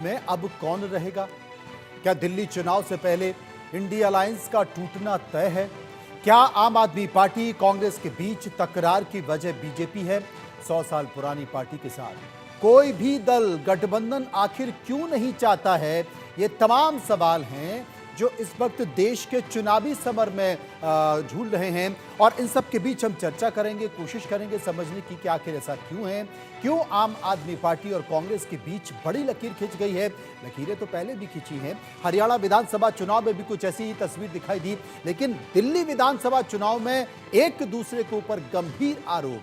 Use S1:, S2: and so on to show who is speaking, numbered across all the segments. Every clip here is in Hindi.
S1: में अब कौन रहेगा? क्या दिल्ली चुनाव से पहले इंडिया अलायंस का टूटना तय है? क्या आम आदमी पार्टी कांग्रेस के बीच तकरार की वजह बीजेपी है? 100 साल पुरानी पार्टी के साथ कोई भी दल गठबंधन आखिर क्यों नहीं चाहता है? ये तमाम सवाल हैं जो इस वक्त देश के चुनावी समर में झूल रहे हैं और इन सब के बीच हम चर्चा करेंगे, कोशिश करेंगे समझने की कि आखिर ऐसा क्यों है, क्यों आम आदमी पार्टी और कांग्रेस के बीच बड़ी लकीर खिंच गई है। लकीरें तो पहले भी खिंची हैं, हरियाणा विधानसभा चुनाव में भी कुछ ऐसी ही तस्वीर दिखाई दी, लेकिन दिल्ली विधानसभा चुनाव में एक दूसरे के ऊपर गंभीर आरोप,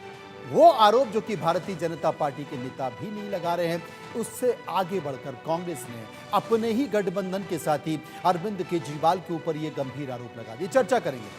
S1: वो आरोप जो कि भारतीय जनता पार्टी के नेता भी नहीं लगा रहे हैं, उससे आगे बढ़कर कांग्रेस ने अपने ही गठबंधन के साथी अरविंद केजरीवाल के ऊपर ये गंभीर आरोप लगा दिए। चर्चा करेंगे।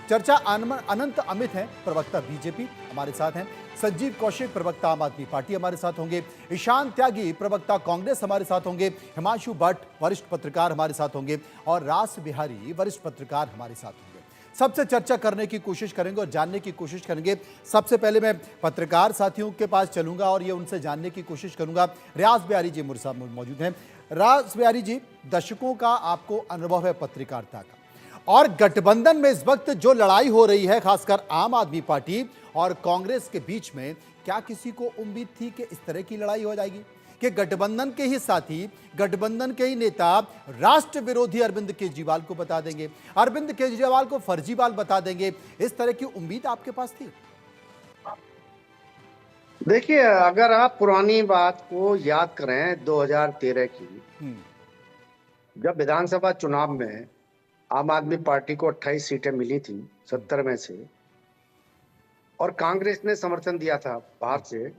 S1: चर्चा अनंत अमित हैं, प्रवक्ता बीजेपी हमारे साथ हैं, संजीव कौशिक प्रवक्ता आम आदमी पार्टी हमारे साथ होंगे, ईशान त्यागी प्रवक्ता कांग्रेस हमारे साथ होंगे, हिमांशु भट्ट वरिष्ठ पत्रकार हमारे साथ होंगे और रास बिहारी वरिष्ठ पत्रकार हमारे साथ होंगे। सबसे चर्चा करने की कोशिश करेंगे और जानने की कोशिश करेंगे। सबसे पहले मैं पत्रकार साथियों के पास चलूंगा और ये उनसे जानने की कोशिश करूंगा। रास बिहारी जी मुझसे मौजूद हैं। रास बिहारी जी, दशकों का आपको अनुभव है पत्रकारिता का, और गठबंधन में इस वक्त जो लड़ाई हो रही है खासकर आम आदमी पार्टी और कांग्रेस के बीच में, क्या किसी को उम्मीद थी कि इस तरह की लड़ाई हो जाएगी कि गठबंधन के ही साथी, गठबंधन के ही नेता राष्ट्र विरोधी अरविंद केजरीवाल को बता देंगे, अरविंद केजरीवाल को फर्जीवाल बता देंगे? इस तरह की उम्मीद आपके पास थी?
S2: देखिए, अगर आप पुरानी बात को याद करें 2013 की, जब विधानसभा चुनाव में आम आदमी पार्टी को 28 सीटें मिली थी 70 में से, और कांग्रेस ने समर्थन दिया था बाहर से,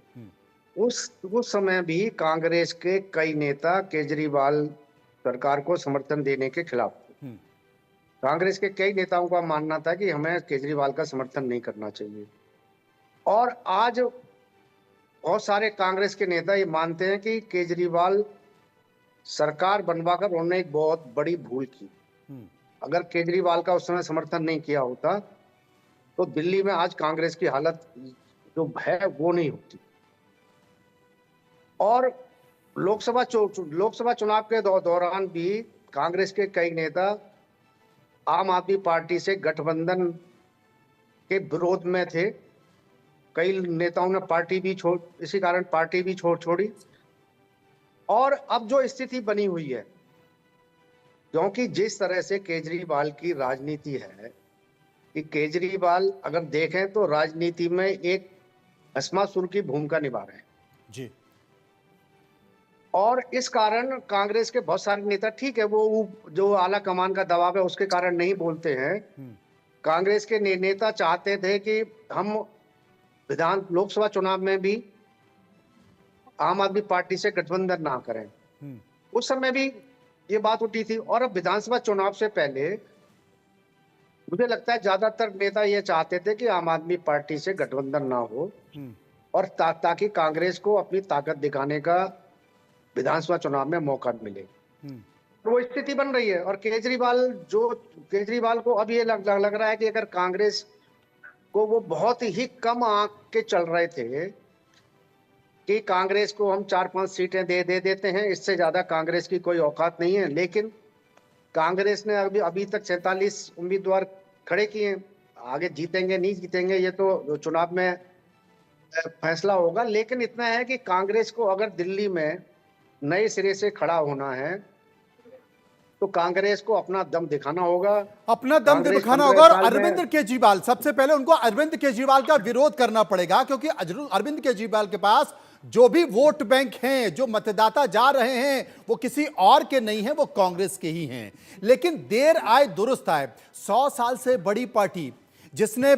S2: उस समय भी कांग्रेस के कई नेता केजरीवाल सरकार को समर्थन देने के खिलाफ थे। कांग्रेस के कई नेताओं का मानना था कि हमें केजरीवाल का समर्थन नहीं करना चाहिए, और आज बहुत सारे कांग्रेस के नेता ये मानते हैं कि केजरीवाल सरकार बनवाकर उन्होंने एक बहुत बड़ी भूल की। अगर केजरीवाल का उस समय समर्थन नहीं किया होता तो दिल्ली में आज कांग्रेस की हालत जो है वो नहीं होती। और लोकसभा चुनाव के दौरान भी कांग्रेस के कई नेता आम आदमी पार्टी से गठबंधन के विरोध में थे। कई नेताओं ने इसी कारण पार्टी भी छोड़ी। और अब जो स्थिति बनी हुई है, क्योंकि जिस तरह से केजरीवाल की राजनीति है कि केजरीवाल अगर देखें तो राजनीति में एक भस्मासुर की भूमिका निभा रहे हैं
S1: जी।
S2: और इस कारण कांग्रेस के बहुत सारे नेता, ठीक है, वो जो आला कमान का दबाव है उसके कारण नहीं बोलते हैं। कांग्रेस के नेता चाहते थे कि हम लोकसभा चुनाव में भी आम आदमी पार्टी से गठबंधन ना करें। उस समय भी ये बात उठी थी, और अब विधानसभा चुनाव से पहले मुझे लगता है ज्यादातर नेता ये चाहते थे कि आम आदमी पार्टी से गठबंधन ना हो और ताकि कांग्रेस को अपनी ताकत दिखाने का विधानसभा चुनाव में मौका मिले। तो वो स्थिति बन रही है, और केजरीवाल को अब ये लग रहा है कि अगर कांग्रेस को वो बहुत ही कम आंक के चल रहे थे कि कांग्रेस को हम 4-5 सीटें दे देते हैं, इससे ज्यादा कांग्रेस की कोई औकात नहीं है, लेकिन कांग्रेस ने अभी तक 47 उम्मीदवार खड़े किए हैं। आगे जीतेंगे नहीं जीतेंगे ये तो चुनाव में फैसला होगा, लेकिन इतना है कि कांग्रेस को अगर दिल्ली में नए सिरे से खड़ा होना है तो कांग्रेस को अपना दम दिखाना होगा,
S1: अपना दम दिखाना होगा। और अरविंद केजरीवाल, सबसे पहले उनको अरविंद केजरीवाल का विरोध करना पड़ेगा, क्योंकि अरविंद केजरीवाल के पास जो भी वोट बैंक हैं, जो मतदाता जा रहे हैं, वो किसी और के नहीं हैं, वो कांग्रेस के ही हैं। लेकिन देर आए दुरुस्त आए, 100 साल से बड़ी पार्टी जिसने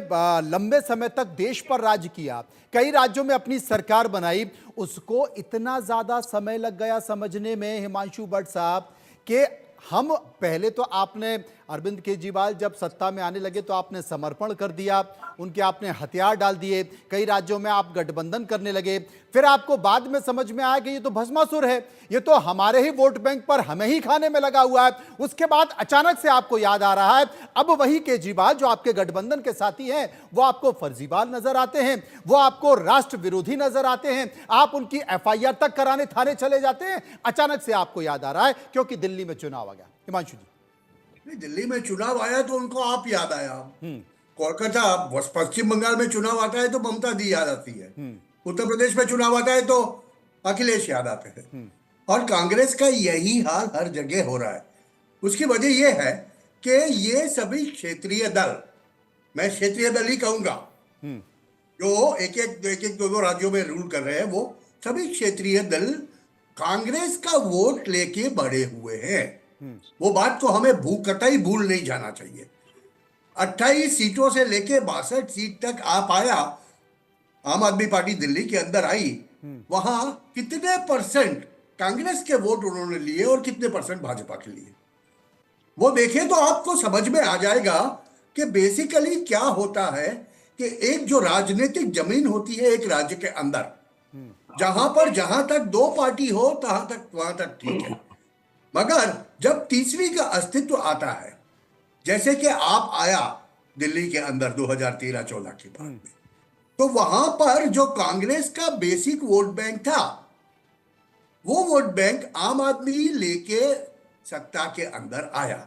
S1: लंबे समय तक देश पर राज किया, कई राज्यों में अपनी सरकार बनाई, उसको इतना ज्यादा समय लग गया समझने में, हिमांशु भट्ट साहब, कि हम पहले तो आपने अरविंद केजरीवाल जब सत्ता में आने लगे तो आपने समर्पण कर दिया, उनके आपने हथियार डाल दिए, कई राज्यों में आप गठबंधन करने लगे, फिर आपको बाद में समझ में आया कि ये तो भस्मासुर है, ये तो हमारे ही वोट बैंक पर हमें ही खाने में लगा हुआ है। उसके बाद अचानक से आपको याद आ रहा है अब वही केजरीवाल जो आपके गठबंधन के साथी हैं वो आपको फर्जीवाल नजर आते हैं, वो आपको राष्ट्र विरोधी नजर आते हैं, आप उनकी एफआईआर तक कराने थाने चले जाते हैं। अचानक से आपको याद आ रहा है क्योंकि दिल्ली में चुनाव आ गया। हिमांशु जी।
S3: दिल्ली में चुनाव आया तो उनको आप याद आया। कोलकाता पश्चिम बंगाल में चुनाव आता है तो ममता दी याद आती है, उत्तर प्रदेश में चुनाव आता है तो अखिलेश याद आते हैं, और कांग्रेस का यही हाल हर जगह हो रहा है। उसकी वजह यह है कि ये सभी क्षेत्रीय दल, मैं क्षेत्रीय दल ही कहूंगा, जो एक एक दो राज्यों में रूल कर रहे हैं, वो सभी क्षेत्रीय दल कांग्रेस का वोट लेके बढ़े हुए हैं। वो बात को हमें कतई भूल नहीं जाना चाहिए। 28 सीटों से लेके 62 सीट तक आ पाया आम आदमी पार्टी दिल्ली के अंदर आई। वहां कितने परसेंट कांग्रेस के वोट उन्होंने लिए और कितने परसेंट भाजपा के लिए, वो देखें तो आपको समझ में आ जाएगा कि बेसिकली क्या होता है कि एक जो राजनीतिक जमीन होती है एक राज्य के अंदर, जहां तक दो पार्टी हो वहां तक ठीक है, मगर जब तीसरी का अस्तित्व आता है, जैसे कि आप आया दिल्ली के अंदर 2013-14 के बाद में, तो वहां पर जो कांग्रेस का बेसिक वोट बैंक था वो वोट बैंक आम आदमी लेके सत्ता के अंदर आया।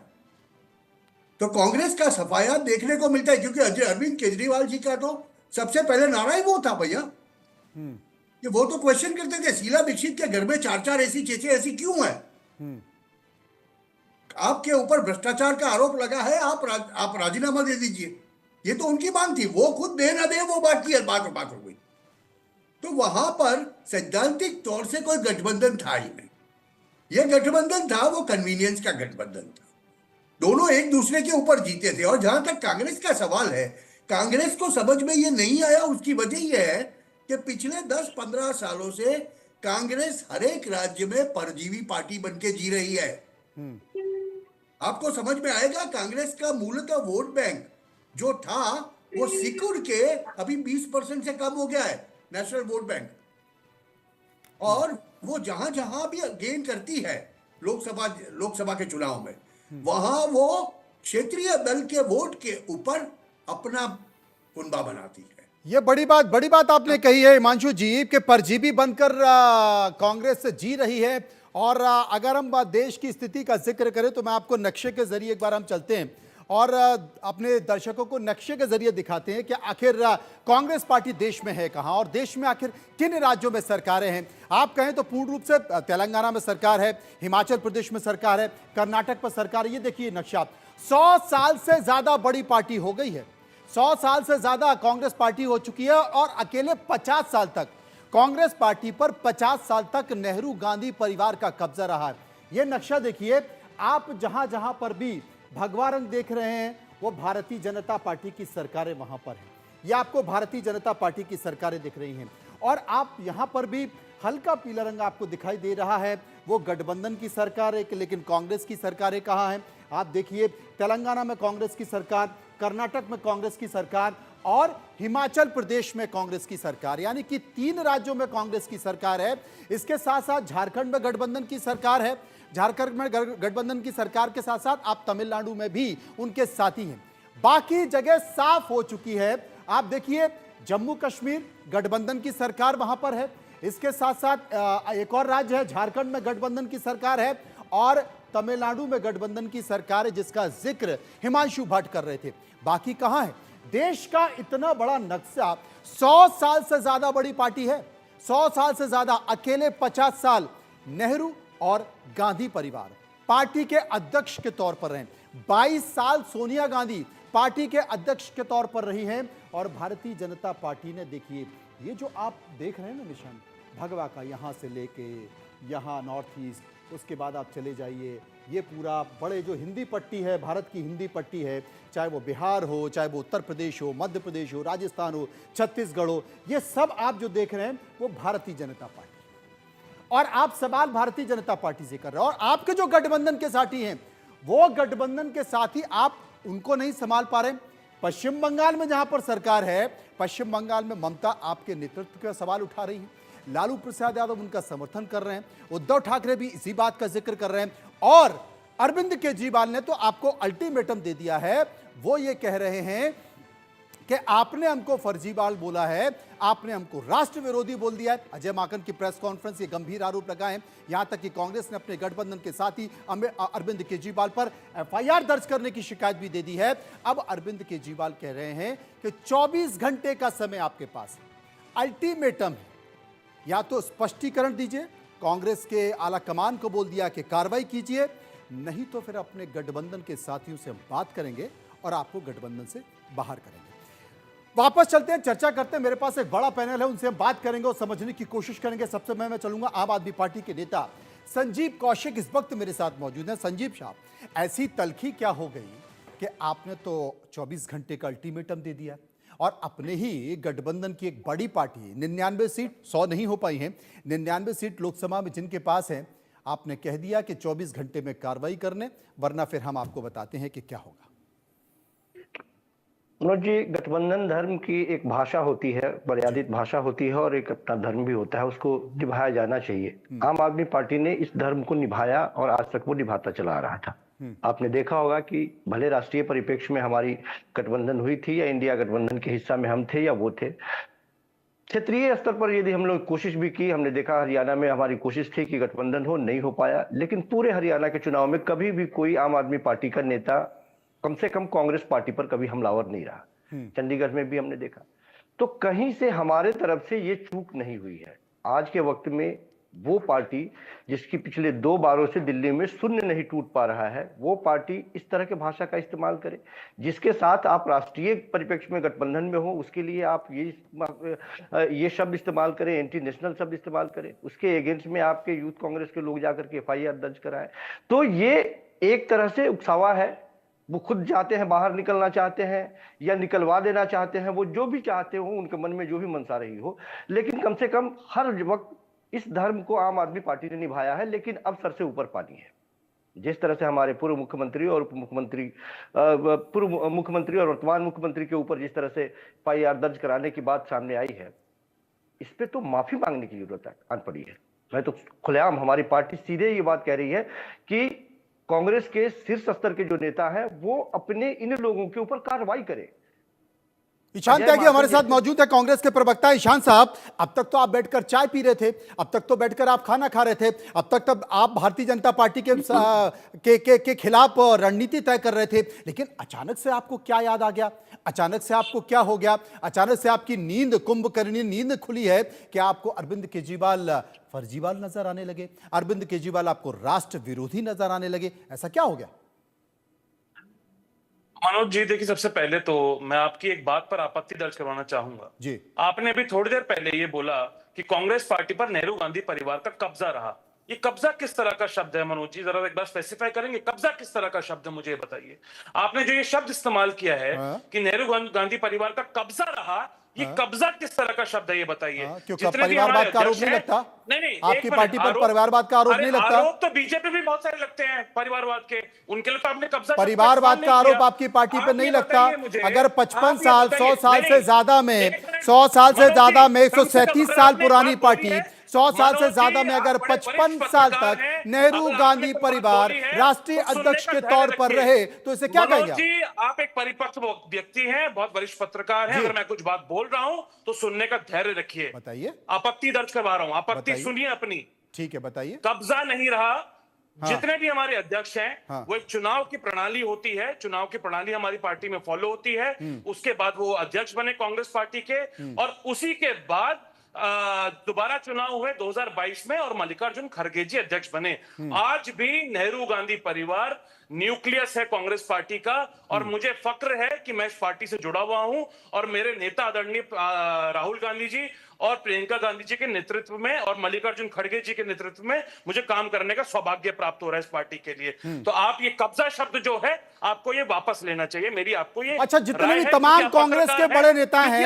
S3: तो कांग्रेस का सफाया देखने को मिलता है, क्योंकि अरविंद केजरीवाल जी का तो सबसे पहले नारा ही वो था भैया, कि वो तो क्वेश्चन करते थे शीला दीक्षित के घर में 4-4 ऐसी 6-6 ऐसी क्यों है, आपके ऊपर भ्रष्टाचार का आरोप लगा है, आप राजीनामा दे दीजिए। ये तो उनकी मांग थी, वो खुद दे ना दे वो बात की बात हो गई। तो वहां पर सैद्धांतिक तौर से कोई गठबंधन था ही नहीं। यह गठबंधन था वो कन्वीनियंस का गठबंधन था, दोनों एक दूसरे के ऊपर जीते थे। और जहां तक कांग्रेस का सवाल है, कांग्रेस को समझ में ये नहीं आया। उसकी वजह यह है कि पिछले 10-15 सालों से कांग्रेस हर एक राज्य में परजीवी पार्टी बनके जी रही है। आपको समझ में आएगा कांग्रेस का मूलतः वोट बैंक जो था वो सिकुड़ के अभी 20% से कम हो गया है, नेशनल वोट बैंक। और वो जहां जहां भी गेन करती है लोकसभा के चुनाव में, वहां वो क्षेत्रीय दल के वोट के ऊपर अपना कुनबा बनाती है।
S1: ये बड़ी बात आपने कही है हिमांशु जी, कि परजीवी बनकर कांग्रेस जी रही है। और अगर हम देश की स्थिति का जिक्र करें तो मैं आपको नक्शे के जरिए एक बार हम चलते हैं और अपने दर्शकों को नक्शे के जरिए दिखाते हैं कि आखिर कांग्रेस पार्टी देश में है कहां और देश में आखिर किन राज्यों में सरकारें हैं। आप कहें तो पूर्ण रूप से तेलंगाना में सरकार है, हिमाचल प्रदेश में सरकार है, कर्नाटक पर सरकार है। ये देखिए नक्शा, 100 साल से ज्यादा बड़ी पार्टी हो गई है, 100 साल से ज्यादा कांग्रेस पार्टी हो चुकी है। और अकेले 50 साल तक कांग्रेस पार्टी पर 50 साल तक नेहरू गांधी परिवार का कब्जा रहा है। यह नक्शा देखिए, आप जहां जहां पर भी भगवा रंग देख रहे हैं वो भारतीय जनता पार्टी की सरकारें वहां पर हैं। यह आपको भारतीय जनता पार्टी की सरकारें दिख रही हैं। और आप यहां पर भी हल्का पीला रंग आपको दिखाई दे रहा है, वो गठबंधन की सरकार है। लेकिन कांग्रेस की सरकारें कहां हैं? आप देखिए, तेलंगाना में कांग्रेस की सरकार, कर्नाटक में कांग्रेस की सरकार और हिमाचल प्रदेश में कांग्रेस की सरकार, यानी कि 3 राज्यों में कांग्रेस की सरकार है। इसके साथ साथ झारखंड में गठबंधन की सरकार है। झारखंड में गठबंधन की सरकार के साथ साथ आप तमिलनाडु में भी उनके साथी हैं। बाकी जगह साफ हो चुकी है। आप देखिए, जम्मू कश्मीर गठबंधन की सरकार वहां पर है। इसके साथ साथ एक और राज्य है, झारखंड में गठबंधन की सरकार है और तमिलनाडु में गठबंधन की सरकार है, जिसका जिक्र हिमांशु भट्ट कर रहे थे। बाकी कहां है? देश का इतना बड़ा नक्शा, 100 साल से ज्यादा बड़ी पार्टी है, 100 साल से ज्यादा, अकेले 50 साल नेहरू और गांधी परिवार पार्टी के अध्यक्ष के तौर पर रहे। 22 साल सोनिया गांधी पार्टी के अध्यक्ष के तौर पर रही हैं। और भारतीय जनता पार्टी ने, देखिए ये जो आप देख रहे हैं ना निशान भगवा का, यहां से लेके यहां नॉर्थ ईस्ट, उसके बाद आप चले जाइए, ये पूरा बड़े जो हिंदी पट्टी है, भारत की हिंदी पट्टी है, चाहे वो बिहार हो, चाहे वो उत्तर प्रदेश हो, मध्य प्रदेश हो, राजस्थान हो, छत्तीसगढ़ हो, ये सब आप जो देख रहे हैं वो भारतीय जनता पार्टी। और आप सवाल भारतीय जनता पार्टी से कर रहे हैं और आपके जो गठबंधन के साथी हैं वो गठबंधन के साथ ही आप उनको नहीं संभाल पा रहे। पश्चिम बंगाल में जहां पर सरकार है, पश्चिम बंगाल में ममता आपके नेतृत्व का सवाल उठा रही है, लालू प्रसाद यादव उनका समर्थन कर रहे हैं, उद्धव ठाकरे भी इसी बात का जिक्र कर रहे हैं, और अरविंद केजरीवाल ने तो आपको अल्टीमेटम दे दिया है। वो ये कह रहे हैं कि आपने हमको फर्जीवाल बोला है, आपने हमको राष्ट्र विरोधी बोल दिया है। अजय माकन की प्रेस कॉन्फ्रेंस, ये गंभीर आरोप लगाए, यहां तक कि कांग्रेस ने अपने गठबंधन के साथ ही अरविंद केजरीवाल पर एफआईआर दर्ज करने की शिकायत भी दे दी है। अब अरविंद केजरीवाल कह रहे हैं कि 24 घंटे का समय आपके पास है, अल्टीमेटम है, या तो स्पष्टीकरण दीजिए, कांग्रेस के आला कमान को बोल दिया कि कार्रवाई कीजिए, नहीं तो फिर अपने गठबंधन के साथियों से हम बात करेंगे और आपको गठबंधन से बाहर करेंगे। वापस चलते हैं, चर्चा करते हैं। मेरे पास एक बड़ा पैनल है, उनसे हम बात करेंगे और समझने की कोशिश करेंगे। सबसे मैं चलूंगा आम आदमी पार्टी के नेता संजीव कौशिक इस वक्त मेरे साथ मौजूद हैं। संजीव साहब, ऐसी तलखी क्या हो गई कि आपने तो 24 घंटे का अल्टीमेटम दे दिया और अपने ही गठबंधन की एक बड़ी पार्टी 99 सीट, 100 नहीं हो पाई हैं, 99 सीट लोकसभा में जिनके पास है, आपने कह दिया कि 24 घंटे में कार्रवाई करने, वरना फिर हम आपको बताते हैं कि क्या होगा।
S4: मनोज जी, गठबंधन धर्म की एक भाषा होती है, मर्यादित भाषा होती है, और एक अपना धर्म भी होता है, उसको निभाया जाना चाहिए। आम आदमी पार्टी ने इस धर्म को निभाया और आज तक वो निभाता चला आ रहा था। आपने देखा होगा कि भले राष्ट्रीय परिप्रेक्ष्य में हमारी गठबंधन हुई थी या इंडिया गठबंधन के हिस्सा में हम थे या वो थे, क्षेत्रीय स्तर पर यदि हम लोग कोशिश भी की, हमने देखा हरियाणा में हमारी कोशिश थी कि गठबंधन हो, नहीं हो पाया। लेकिन पूरे हरियाणा के चुनाव में कभी भी कोई आम आदमी पार्टी का नेता कम से कम कांग्रेस पार्टी पर कभी हमलावर नहीं रहा। चंडीगढ़ में भी हमने देखा। तो कहीं से हमारे तरफ से ये चूक नहीं हुई है। आज के वक्त में वो पार्टी जिसकी पिछले 2 बारों से दिल्ली में शून्य नहीं टूट पा रहा है, वो पार्टी इस तरह के भाषा का इस्तेमाल करे। जिसके साथ आप राष्ट्रीय परिप्रेक्ष्य में गठबंधन में हो, उसके लिए आप ये शब्द इस्तेमाल करें, एंटी नेशनल शब्द इस्तेमाल करें, उसके अगेंस्ट में आपके यूथ कांग्रेस के लोग जाकर के एफआईआर दर्ज कराएं, तो ये एक तरह से उकसावा है। वो खुद जाते हैं, बाहर निकलना चाहते हैं या निकलवा देना चाहते हैं, वो जो भी चाहते हो, उनके मन में जो भी मनसा रही हो, लेकिन कम से कम हर वक्त इस धर्म को आम आदमी पार्टी ने निभाया है। लेकिन अब सर से ऊपर पानी है। जिस तरह से हमारे पूर्व मुख्यमंत्री और उप मुख्यमंत्री, पूर्व मुख्यमंत्री और वर्तमान मुख्यमंत्री के ऊपर जिस तरह से एफआईआर दर्ज कराने की बात सामने आई है, इस पे तो माफी मांगने की जरूरत आन पड़ी है। मैं तो खुलेआम, हमारी पार्टी सीधे ये बात कह रही है कि कांग्रेस के शीर्ष स्तर के जो नेता हैं वो अपने इन लोगों के ऊपर कार्रवाई करें।
S1: ईशान त्यागी हमारे साथ मौजूद है, कांग्रेस के प्रवक्ता। ईशान साहब, अब तक तो आप बैठकर चाय पी रहे थे, अब तक तो बैठकर आप खाना खा रहे थे, अब तक तब आप भारतीय जनता पार्टी के खिलाफ रणनीति तय कर रहे थे, लेकिन अचानक से आपको क्या याद आ गया? अचानक से आपको क्या हो गया? अचानक से आपकी नींद, कुंभकर्णी नींद खुली है कि आपको अरविंद केजरीवाल फर्जीवाल नजर आने लगे, अरविंद केजरीवाल आपको राष्ट्र विरोधी नजर आने लगे, ऐसा क्या हो गया?
S5: मनोज जी, देखिए, सबसे पहले तो मैं आपकी एक बात पर आपत्ति दर्ज करवाना चाहूंगा
S1: जी।
S5: आपने अभी थोड़ी देर पहले ये बोला कि कांग्रेस पार्टी पर नेहरू गांधी परिवार का कब्जा रहा। ये कब्जा किस तरह का शब्द है मनोज जी? जरा एक बार स्पेसिफाई करेंगे, कब्जा किस तरह का शब्द है, मुझे बताइए। आपने जो ये शब्द इस्तेमाल किया है कि नेहरू गांधी परिवार का कब्जा रहा, ये कब्जा किस तरह का शब्द है, ये बताइए।
S1: क्योंकि परिवारवाद का आरोप नहीं लगता?
S5: नहीं,
S1: आपकी पार्टी पर परिवारवाद का आरोप नहीं लगता?
S5: आरोप तो बीजेपी भी बहुत सारे लगते हैं परिवारवाद के, उनके लिए तो आपने कब्जा
S1: परिवारवाद का आरोप आपकी पार्टी पर नहीं लगता? अगर 55 साल 100 साल से ज्यादा में 100 साल से ज्यादा में 137 साल पुरानी पार्टी, 100 साल से ज्यादा में अगर 55 साल तक नेहरू गांधी परिवार राष्ट्रीय अध्यक्ष के तौर पर रहे, तो इसे क्या कहेंगे?
S5: जी, आप एक परिपक्व व्यक्ति हैं, बहुत वरिष्ठ पत्रकार हैं, अगर मैं कुछ बात बोल रहा हूं तो सुनने का धैर्य रखिए।
S1: बताइए।
S5: आपत्ति दर्ज करवा रहा हूं, आपत्ति सुनिए अपनी।
S1: ठीक है, बताइए।
S5: कब्जा नहीं रहा। जितने भी हमारे अध्यक्ष हैं, वो एक चुनाव की प्रणाली होती है, चुनाव की प्रणाली हमारी पार्टी में फॉलो होती है। उसके बाद वो अध्यक्ष बने कांग्रेस पार्टी के, और उसी के बाद दोबारा चुनाव हुए 2022 में और मल्लिकार्जुन खड़गे जी अध्यक्ष बने। आज भी नेहरू गांधी परिवार न्यूक्लियस है कांग्रेस पार्टी का, और मुझे फक्र है कि मैं इस पार्टी से जुड़ा हुआ हूं, और मेरे नेता आदरणीय राहुल गांधी जी और प्रियंका गांधी जी के नेतृत्व में और मल्लिकार्जुन खड़गे जी के नेतृत्व में मुझे काम करने का सौभाग्य प्राप्त हो रहा है इस पार्टी के लिए। तो आप ये कब्जा शब्द जो है, आपको ये वापस लेना चाहिए, मेरी आपको ये।
S1: अच्छा, जितने भी तमाम कांग्रेस के बड़े नेता हैं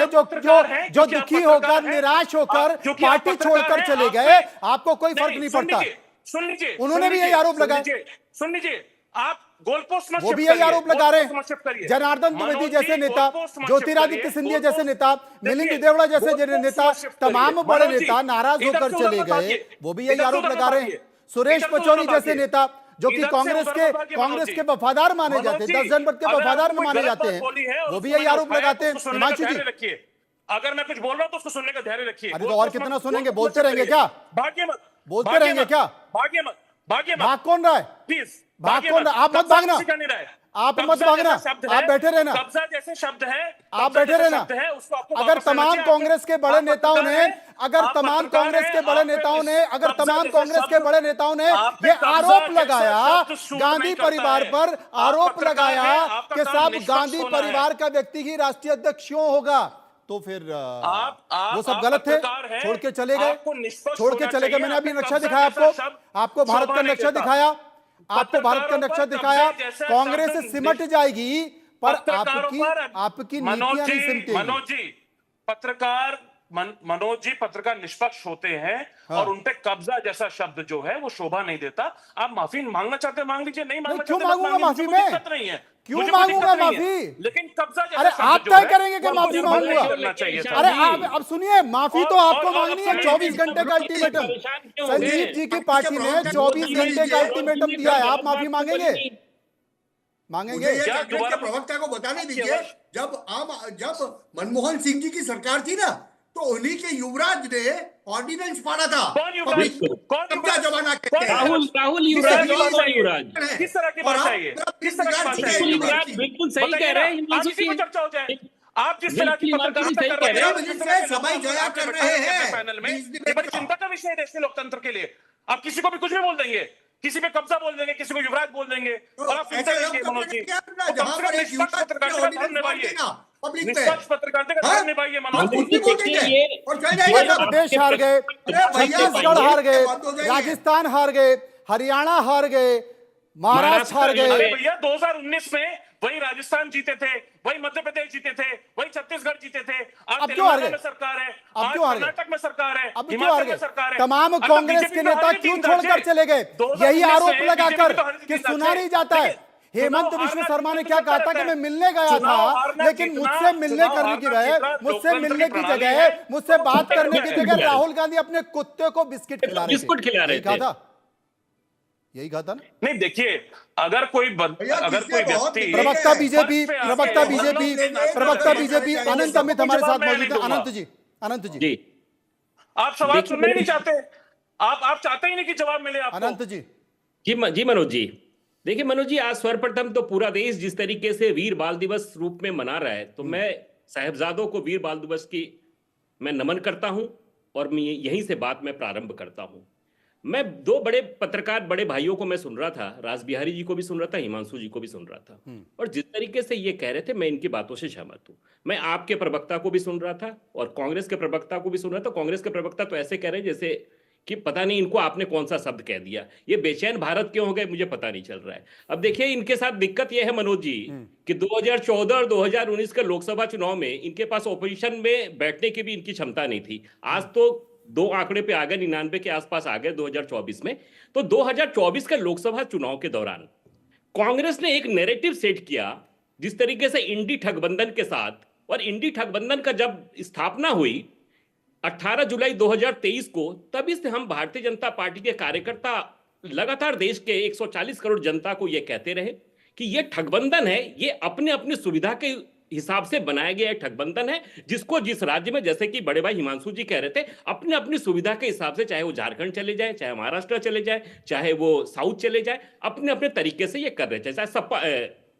S1: जो दुखी होकर, निराश होकर पार्टी छोड़कर चले गए, आपको कोई फर्क नहीं पड़ता?
S5: सुन लीजिए,
S1: उन्होंने भी यही आरोप लगाया।
S5: सुन लीजिए, आप गोलपोस्ट मत
S1: वो
S5: शिफ्ट
S1: भी यही
S5: करिए,
S1: आरोप लगा रहे
S5: गोलपोस्ट मत शिफ्ट
S1: हैं।
S5: करिए।
S1: जनार्दन
S5: मनोज
S1: द्विवेदी
S5: जी,
S1: जैसे नेता,
S5: गोलपोस्ट मत
S1: ज्योतिरादित्य
S5: शिफ्ट
S1: सिंधिया
S5: करिए,
S1: जैसे नेता, मिलिंद
S5: देखिए,
S1: देवड़ा जैसे
S5: गोलपोस्ट
S1: नेता,
S5: मत शिफ्ट करिए।
S1: तमाम बड़े
S5: मनोज जी,
S1: नेता नाराज
S5: इधर
S1: होकर
S5: से उधर
S1: चले
S5: मत
S1: गए,
S5: भागिए,
S1: वो भी यही
S5: इधर से
S1: आरोप
S5: उधर मत
S1: लगा रहे हैं।
S5: भागिए,
S1: सुरेश
S5: इधर से उधर
S1: पचौरी
S5: मत
S1: जैसे
S5: भागिए,
S1: नेता जो कि
S5: इधर से
S1: कांग्रेस
S5: उधर
S1: के
S5: मत भागिए, मनोज
S1: कांग्रेस
S5: जी।
S1: के वफादार माने जाते हैं, 10 जनपद के
S5: अगर
S1: वफादार
S5: आपने कोई
S1: माने
S5: गलत
S1: जाते
S5: बात
S1: हैं,
S5: बोली है और
S1: वो भी
S5: उसको
S1: यही
S5: मैंने
S1: आरोप
S5: उठाया,
S1: लगाते
S5: तो
S1: हैं।
S5: उसको सुनने का
S1: हिमांशु जी,
S5: धैर्य रखिए। अगर मैं कुछ बोल रहा हूं तो उसको सुनने का धैर्य रखिए।
S1: अरे तो और कितना सुनेंगे? बोलते रहेंगे क्या?
S5: भाग्य मत,
S1: बोलते
S5: भाग्य
S1: रहेंगे
S5: मत,
S1: क्या?
S5: भाग्य मत, भाग्य मत,
S1: भाग कौन रहा है?
S5: प्लीज
S1: भाग कौन रहा है? आप मत
S5: कब्जा
S1: भागना,
S5: किसी का नहीं रहा है।
S1: आप मत
S5: कब्जा
S1: भागना,
S5: जैसा शब्द है,
S1: आप बैठे रहना,
S5: कब्जा जैसे शब्द है,
S1: आप
S5: कब्जा
S1: बैठे
S5: जैसा
S1: रहना।
S5: शब्द है, उसको आपको
S1: अगर
S5: वापस लेना
S1: तमाम
S5: चाहिए।
S1: कांग्रेस के बड़े
S5: आप
S1: नेताओं
S5: पत्रकार
S1: ने
S5: हैं,
S1: अगर
S5: आप
S1: तमाम
S5: पत्रकार
S1: कांग्रेस
S5: हैं,
S1: के बड़े
S5: आप पे
S1: नेताओं ने अगर
S5: कब्जा
S1: तमाम
S5: जैसे
S1: कांग्रेस के
S5: शब्द-
S1: बड़े नेताओं ने
S5: आप पे
S1: ये
S5: कब्जा
S1: आरोप
S5: जैसा
S1: लगाया
S5: शब्द सूट
S1: गांधी
S5: नहीं करता
S1: परिवार
S5: है।
S1: पर,
S5: आप
S1: आरोप
S5: पत्रकार
S1: लगाया
S5: हैं, आपका
S1: कि
S5: काम
S1: साहब
S5: निष्पक्ष
S1: गांधी
S5: होना है।
S1: परिवार का व्यक्ति ही राष्ट्रीय अध्यक्ष क्यों होगा, तो फिर वो सब गलत थे,
S5: पत्रकार हैं,
S1: छोड़ के चले गए,
S5: आपको निष्पक्ष
S1: छोड़ के
S5: होना
S1: चले गए।
S5: चाहिए।
S1: मैंने अभी
S5: आपका
S1: नक्शा
S5: कब्जा
S1: दिखाया
S5: जैसा
S1: आपको,
S5: शब्द
S1: आपको भारत
S5: शोभा
S1: का
S5: नहीं
S1: नक्शा
S5: देता।
S1: दिखाया, आपको भारत का
S5: पत्रकारों
S1: नक्शा
S5: पर
S1: दिखाया।
S5: कब्जे जैसा
S1: कांग्रेस से
S5: शब्द
S1: सिमट जाएगी, पर
S5: पत्रकारों
S1: आपकी
S5: पर
S1: आपकी नीतियां नहीं सिमटेगी।
S5: मनोज जी पत्रकार निष्पक्ष होते हैं,
S1: हाँ।
S5: और उनपे कब्जा जैसा शब्द जो है वो शोभा नहीं देता। आप माफी मांगना चाहते हैं मांग लीजिए, नहीं मांगना
S1: क्यों
S5: चाहते मत
S1: मांगूंगा
S5: मांगिए,
S1: माफी
S5: मुझे कोई
S1: मैं?
S5: दिक्कत नहीं है,
S1: क्यों
S5: मुझे कोई
S1: मांगूंगा
S5: दिक्कत नहीं है।
S1: माफी?
S5: लेकिन कब्जा जैसा
S1: अरे
S5: शब्द
S1: आप
S5: जो
S1: तय
S5: है,
S1: करेंगे कि
S5: वो
S1: माफी
S5: आपको
S1: मांगूंगा।
S5: करना चाहिए था।
S1: अरे अब सुनिए, माफी तो आपको
S5: और
S1: मांगनी है।
S5: सुनिए,
S1: 24 घंटे का अल्टीमेटम, संजीव जी की पार्टी ने 24 घंटे का अल्टीमेटम दिया है, आप माफी मांगेंगे? मांगेंगे?
S3: मुझे ये
S5: क्या
S3: कांग्रेस के
S5: दोबारा
S3: प्रवक्ता को बताने दीजिए, जब मनमोहन सिंह जी की सरकार थी ना, तो उन्हीं के युवराज ने ऑर्डिनेंस फाड़ा था।
S5: कौन युवराज?
S3: पब्लिक को
S5: कौन
S3: कब्जा
S5: युवराज?
S3: जमाना
S5: कौन
S3: कहते हैं।
S6: राहुल युवराज,
S5: किस तरह की
S6: कौन सा
S5: बात है?
S6: युवराज?
S5: किस तरह की बात है ये? किस तरह की बात है?
S6: बिल्कुल युवराज, बिल्कुल सही कह रहे हैं
S5: आज
S6: हिमांशु
S5: इसी
S6: जी।
S5: पे चर्चा हो जाए। आप जिस तरह की
S6: बिल्कुल
S5: पत्रकारिता
S6: सही
S5: कर
S6: कह
S5: रहे
S6: रहे
S5: हैं,
S6: हैं।
S3: मिनट
S5: जिस तरह के
S3: से समय
S5: लोगों को
S3: जया
S5: आपने
S3: कर
S5: बैठाया
S3: रहे हैं
S5: पैनल में,
S3: इस
S5: ये
S3: डिबेट
S5: बड़ी
S3: का।
S5: चिंता का विषय है देश के लोकतंत्र के लिए। आप किसी को भी कुछ भी बोल देंगे, किसी पे कब्जा बोल देंगे, किसी को युवराज बोल देंगे, और आप सुनते
S3: ऐसे
S5: रहेंगे
S3: लोग
S5: मनोज जी।
S3: क्या
S5: तो कम
S3: जहां
S5: से
S3: पर
S5: कम
S3: एक
S5: निष्पक्ष
S3: युवराज
S5: पत्रकारिता का धर्म
S3: ऑर्डिनेंस
S5: निभाइए,
S3: ना पब्लिक पे,
S5: निष्पक्ष पत्रकारिता का
S3: हाँ?
S5: धर्म निभाइए मनोज
S3: आप
S5: जी।
S3: कुछ भी बोल देंगे
S6: ये-
S3: और चल
S1: मध्य
S3: जाएगा।
S1: प्रदेश हार गए,
S3: भैया,
S1: छत्तीसगढ़ हार गए,
S3: बात हो जाएगी।
S1: राजस्थान हार गए, हरियाणा हार गए, महाराष्ट्र हार
S5: अरे
S1: गए।
S5: भैया 2019 में वही राजस्थान जीते थे, वही मध्य प्रदेश जीते थे, वही छत्तीसगढ़ जीते थे।
S1: अब क्यों हार
S5: तेलंगाना
S1: गए?
S5: में सरकार है,
S1: अब
S5: आज
S1: क्यों हार गए?
S5: कर्नाटक में सरकार है,
S1: अब क्यों हार
S5: हिमाचल में
S1: गए?
S5: सरकार है।
S1: तमाम
S5: अरे
S1: कांग्रेस
S5: बीजेपी
S1: के
S5: तो
S1: नेता
S5: हारी
S1: क्यों
S5: 3
S1: छोड़कर
S5: राज्य।
S1: चले गए?
S5: 2019
S1: यही आरोप
S5: में
S1: लगाकर
S5: बीजेपी तो हारी
S1: कि
S5: 3
S1: सुना
S5: राज्य।
S1: नहीं जाता है।
S5: देखिए,
S1: हेमंत
S5: चुनाव
S1: विश्व
S5: हारना
S1: शर्मा ने
S5: जीतना
S1: क्या कहा था
S5: चलता
S1: कि
S5: है।
S1: मैं मिलने गया
S5: चुनाव
S1: था,
S5: हारना
S1: लेकिन
S5: जीतना,
S1: मुझसे मिलने
S5: चुनाव
S1: करने की
S5: हारना
S1: बजाय,
S5: जीतना
S1: मुझसे
S5: लोकतंत्र
S1: मिलने
S5: की
S1: की
S5: प्रणाली
S1: जगह,
S5: है।
S1: मुझसे बात
S5: लोकतंत्र
S1: करने की
S5: है।
S1: जगह राहुल गांधी अपने कुत्ते को बिस्किट खिला रहे थे।
S6: बिस्कुट खिला रहे
S1: यही कहा
S6: थे।
S1: था, यही कहा था ना।
S5: नहीं देखिए, अगर कोई व्यक्ति
S1: प्रवक्ता बीजेपी,
S5: मंच पे आके
S1: प्रवक्ता
S5: हम
S1: बीजेपी,
S5: लोग नाश्ता
S1: प्रवक्ता
S5: करेंगे।
S1: बीजेपी
S5: तो
S1: अनंत अमित हमारे
S5: जवाब
S1: साथ
S5: मैं
S1: मौजूद
S5: नहीं
S1: है।
S5: दूंगा।
S1: अनंत जी, अनंत जी,
S6: जी,
S5: आप सवाल
S6: देखिए,
S5: सुनना ही नहीं चाहते, आप चाहते ही नहीं कि जवाब मिले आपको।
S1: अनंत जी।
S6: जी मनोज जी, देखिए मनोज जी, आज सर्वप्रथम तो पूरा देश जिस तरीके से वीर बाल दिवस रूप में मना रहा है, तो मैं साहिबजादों को वीर बाल दिवस की मैं नमन करता हूं, और मैं यहीं से बात मैं प्रारंभ करता हूं। मैं दो बड़े पत्रकार बड़े भाइयों को मैं सुन रहा था, रास बिहारी जी को भी सुन रहा था, हिमांशु जी को भी सुन रहा था, और जिस तरीके से ये कह रहे थे मैं इनकी बातों से सहमत हूं। मैं आपके प्रवक्ता को भी सुन रहा था और कांग्रेस के प्रवक्ता को भी सुन रहा था। कांग्रेस के प्रवक्ता तो ऐसे कह रहे हैं जैसे कि पता नहीं इनको आपने कौन सा शब्द कह दिया, ये बेचैन भारत क्यों हो गए मुझे पता नहीं चल रहा है। अब देखिए, इनके साथ दिक्कत यह है मनोज जी कि 2014 और 2019 के लोकसभा चुनाव में इनके पास ओपोजिशन में बैठने की भी इनकी क्षमता नहीं थी। आज तो 2 आंकड़े पे आ गए, 99 के आसपास आ गए 2024 में। तो 2024 के लोकसभा चुनाव के दौरान कांग्रेस ने एक नैरेटिव सेट किया, जिस तरीके से इंडी ठगबंधन के साथ, और इंडी ठगबंधन का जब स्थापना हुई 18 जुलाई 2023 को, तभी से हम भारतीय जनता पार्टी के कार्यकर्ता लगातार देश के 140 करोड़ जनता को यह कहते रहे कि यह ठगबंधन है, यह अपने अपनी सुविधा के हिसाब से बनाया गया ठगबंधन है, जिसको जिस राज्य में, जैसे कि बड़े भाई हिमांशु जी कह रहे थे, अपने अपनी सुविधा के हिसाब से, चाहे वो झारखंड चले जाए, चाहे महाराष्ट्र चले जाए, चाहे वो साउथ चले जाए, अपने अपने तरीके से ये कर रहे थे, चाहे सपा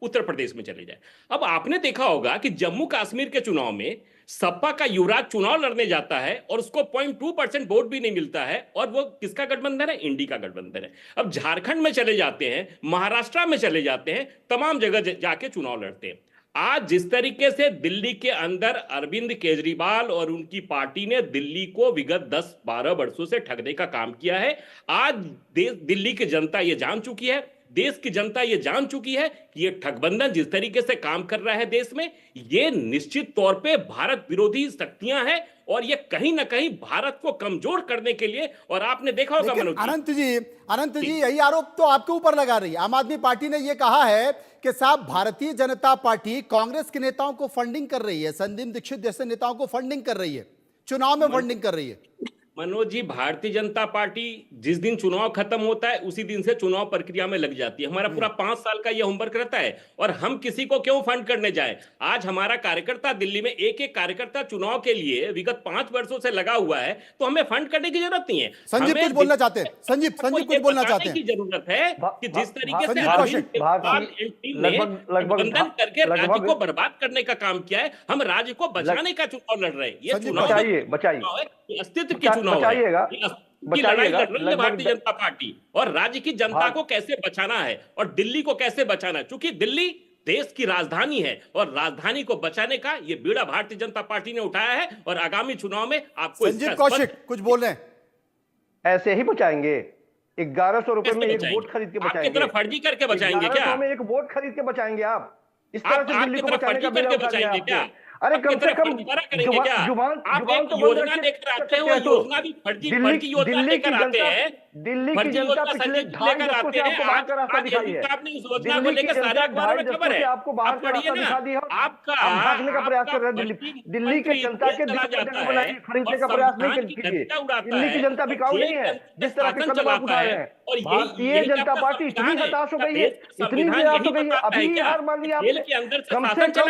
S6: उत्तर प्रदेश में चले जाए। अब आपने देखा होगा कि जम्मू कश्मीर के चुनाव में सपा का युवराज चुनाव लड़ने जाता है और उसको 0.2% वोट भी नहीं मिलता है, और वो किसका गठबंधन है? इंडी का गठबंधन है। अब झारखंड में चले जाते हैं, महाराष्ट्र में चले जाते हैं, तमाम जगह जाके चुनाव लड़ते हैं। आज जिस तरीके से दिल्ली के अंदर अरविंद केजरीवाल और उनकी पार्टी ने दिल्ली को विगत 10-12 वर्षों से ठगने का काम किया है, आज दिल्ली की जनता ये जान चुकी है, देश की जनता ये जान चुकी है कि ये ठगबंधन जिस तरीके से काम कर रहा है देश में, ये निश्चित तौर पे भारत विरोधी शक्तियां हैं और ये कहीं ना कहीं भारत को कमजोर करने के लिए, और आपने देखा होगा
S1: लेकिन
S6: मनोज
S1: अनंत जी यही आरोप तो आपके ऊपर लगा रही है। आम आदमी पार्टी ने यह कहा है कि साहब भारतीय जनता पार्टी कांग्रेस के नेताओं को फंडिंग कर रही है, संदीप दीक्षित जैसे नेताओं को फंडिंग कर रही है, चुनाव में फंडिंग कर रही है।
S6: मनोज जी, भारतीय जनता पार्टी जिस दिन चुनाव खत्म होता है उसी दिन से चुनाव प्रक्रिया में लग जाती है। हमारा पूरा 5 साल का ये होमवर्क रहता है, और हम किसी को क्यों फंड करने जाए। आज हमारा कार्यकर्ता दिल्ली में एक एक कार्यकर्ता चुनाव के लिए विगत 5 वर्षों से लगा हुआ है, तो हमें फंड करने की जरूरत नहीं है।
S1: संजीव कुछ बोलना चाहते हैं, संजीव कुछ बोलना चाहते हैं।
S6: की जरूरत है कि जिस तरीके से गठबंधन करके राज्य को बर्बाद करने का काम किया है, हम राज्य को बचाने का चुनाव लड़ रहे हैं। ये चुनाव बचाइए, अस्तित्व की चुनाव की लड़ाई लड़ रही है भारतीय जनता पार्टी, और राज्य की जनता को कैसे बचाना है और दिल्ली को कैसे बचाना है। क्योंकि दिल्ली देश की राजधानी है और राजधानी को बचाने का ये बीड़ा भारतीय जनता पार्टी ने उठाया है, और आगामी चुनाव में आपको
S1: संजीव कौशिक कुछ बोल रहे हैं।
S4: ऐसे ही बचाएंगे, 1100 रुपए में एक वोट खरीद के बचाएंगे।
S6: आपकी तरफ फर्जी करके बचाएंगे क्या?
S4: 1100 में एक वोट खरीद के बचाएंगे आप? इस तरह से दिल्ली को बचाने का
S6: करके बचाएंगे क्या?
S4: अरे कम से कम
S6: जुबान तो योजना लेकर आते हैं, वो योजना भी फर्जी योजना लेकर आते हैं।
S4: दिल्ली की जनता पिछले 2.5 दशकों से आपको बाहर का रास्ता दिखाई है।
S6: आपने इस योजना को लेकर सारे अखबारों में खबर है,
S4: आपको बाहर का रास्ता दिखा दिया।
S6: आपका
S4: भागने का प्रयास कर रहे हैं। दिल्ली की जनता के खरीदने का प्रयास नहीं कीजिए। दिल्ली की जनता बिकाऊ नहीं है जिस तरह के कदम आप उठा रहे हैं। भारतीय जनता पार्टी इतनी हताश हो गई है, इतनी निराश हो गई है, अभी हार मान लिया आपने। कम से कम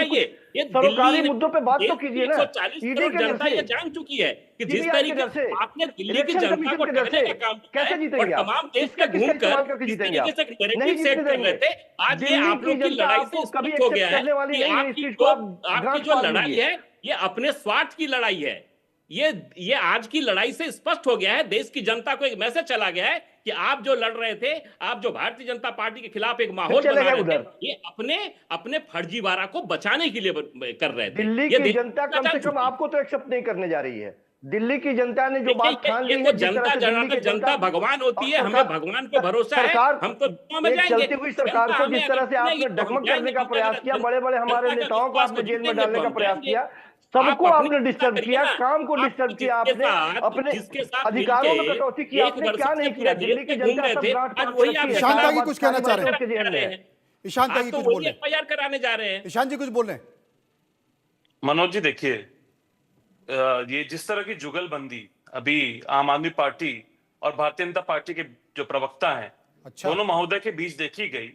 S4: सरकारी मुद्दों पे बात तो कीजिए ना। ईडी के
S6: जनता ये जान चुकी है कि जिस तरीके से आपने दिल्ली की जनता को ठगने का काम
S4: कैसे जीतेंगे आप?
S6: तमाम देश का घूमकर किस तरीके से नैरेटिव सेट कर रहे थे, आज ये आप लोग की लड़ाई से स्पष्ट हो गया है कि आपकी जो लड़ाई है ये अपने स्वार्थ की लड़ाई है। ये आज की लड़ाई से स्पष्ट हो गया है। देश की जनता को एक मैसेज चला गया है कि आप जो लड़ रहे थे, आप जो भारतीय जनता पार्टी के खिलाफ एक माहौल बना रहे थे, ये अपने फर्जीवाड़ा को बचाने के लिए कर रहे थे।
S4: दिल्ली की जनता कम से कम आपको तो एक्सेप्ट नहीं करने जा रही है। दिल्ली की जनता ने जो बात ठान ली है,
S6: जनता भगवान होती है, हमें भगवान पे भरोसा है, हम तो
S4: चलती हुई सरकार को जिस तरह से आपने डगमग करने का प्रयास किया, बड़े बड़े हमारे नेताओं को आपने जेल में डालने का प्रयास किया, सबको आपने डिस्टर्ब किया, काम को डिस्टर्ब किया आपने, अपने अधिकारों में कटौती की आपने, क्या नहीं किया? दिल्ली की जनता सब
S1: ईशान तागी कुछ कहना चाह रहे हैं। ईशान तागी कुछ बोल रहे हैं,
S6: एफआईआर कराने जा रहे हैं।
S1: ईशान जी कुछ बोल रहे हैं।
S5: मनोज जी देखिए, ये जिस तरह की जुगलबंदी अभी आम आदमी पार्टी और भारतीय जनता पार्टी के जो प्रवक्ता हैं, दोनों महोदय के बीच देखी गई,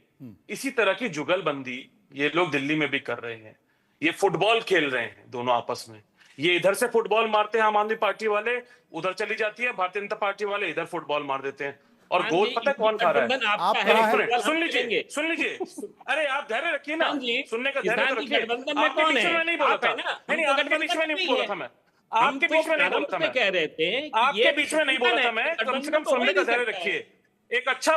S5: इसी तरह की जुगलबंदी ये लोग दिल्ली में भी कर रहे हैं। ये फुटबॉल खेल रहे हैं दोनों आपस में। ये इधर से फुटबॉल मारते हैं आम आदमी पार्टी वाले, उधर चली जाती है भारतीय जनता पार्टी वाले, इधर फुटबॉल मार देते हैं। और गोल पता है कौन खा रहा है? सुन लीजिए। अरे आप धैर्य रखिए ना, सुनने का धैर्य रखिए। आपके बीच में नहीं बोला था, नहीं आपके बीच में नहीं बोला था मैं, आपके बीच में नहीं बोला था मैं,
S6: कह रहे थे
S5: आपके बीच में नहीं बोला था मैं। कम से कम सुनने का धैर्य रखिए। एक अच्छा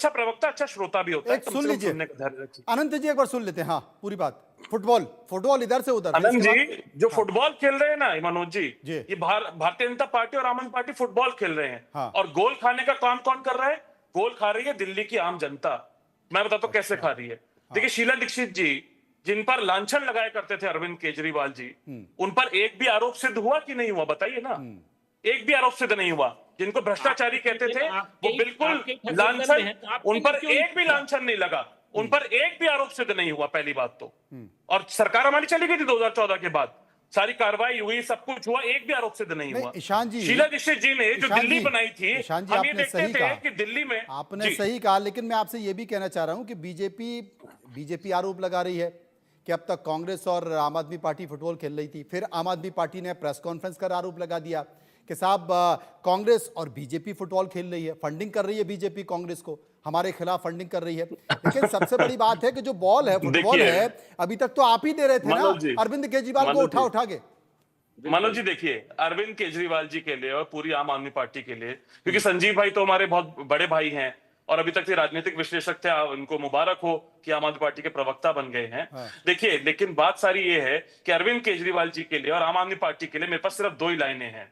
S5: प्रवक्ता अच्छा श्रोता भी होता है।
S1: सुन लीजिए अनंत जी, एक बार सुन लेते हैं। हाँ पूरी बात। फुटबॉल इधर से उधर।
S5: अनंत जी जो फुटबॉल खेल रहे हैं ना मनोज जी, ये भारतीय जनता पार्टी और आम आदमी पार्टी फुटबॉल खेल रहे हैं।
S1: हाँ।
S5: और गोल खाने का काम कौन कर रहा है? गोल खा रही है दिल्ली की आम जनता। मैं बताता हूँ कैसे खा रही है। देखिए शीला दीक्षित जी, जिन पर लांछन लगाया करते थे अरविंद केजरीवाल जी, उन पर एक भी आरोप सिद्ध हुआ कि नहीं हुआ? बताइए ना। एक भी आरोप सिद्ध नहीं हुआ। जिनको भ्रष्टाचारी कहते थे वो बिल्कुल लांछन, उन पर एक भी लांछन नहीं लगा, उन पर एक भी आरोप सिद्ध नहीं हुआ। पहली बात तो, और सरकार हमारी चली गई थी 2014 के बाद, सारी कार्रवाई हुई, सब कुछ हुआ, एक भी आरोप सिद्ध नहीं हुआ।
S1: ईशान जी,
S5: शीला दीक्षित जी ने जो दिल्ली बनाई थी, हम ये देखते थे कि दिल्ली में
S1: आपने सही कहा, लेकिन मैं आपसे ये भी कहना चाह रहा हूं कि बीजेपी आरोप लगा रही है कि अब तक कांग्रेस और आम आदमी पार्टी फुटबॉल खेल रही थी। फिर आम आदमी पार्टी ने प्रेस कॉन्फ्रेंस कर आरोप लगा दिया कि साहब कांग्रेस और बीजेपी फुटबॉल खेल रही है, फंडिंग कर रही है बीजेपी कांग्रेस को, हमारे खिलाफ फंडिंग कर रही है। लेकिन सबसे बड़ी बात है कि जो बॉल है, फुटबॉल है, अभी तक तो आप ही दे रहे थे ना अरविंद केजरीवाल को उठा के।
S5: मनोज जी देखिए, अरविंद केजरीवाल जी के लिए और पूरी आम आदमी पार्टी के लिए, क्योंकि संजीव भाई तो हमारे बहुत बड़े भाई हैं और अभी तक के राजनीतिक विश्लेषक थे, उनको मुबारक हो कि आम आदमी पार्टी के प्रवक्ता बन गए हैं। देखिए, लेकिन बात सारी ये है कि अरविंद केजरीवाल जी के लिए और आम आदमी पार्टी के लिए मेरे पास सिर्फ 2 ही लाइनें हैं।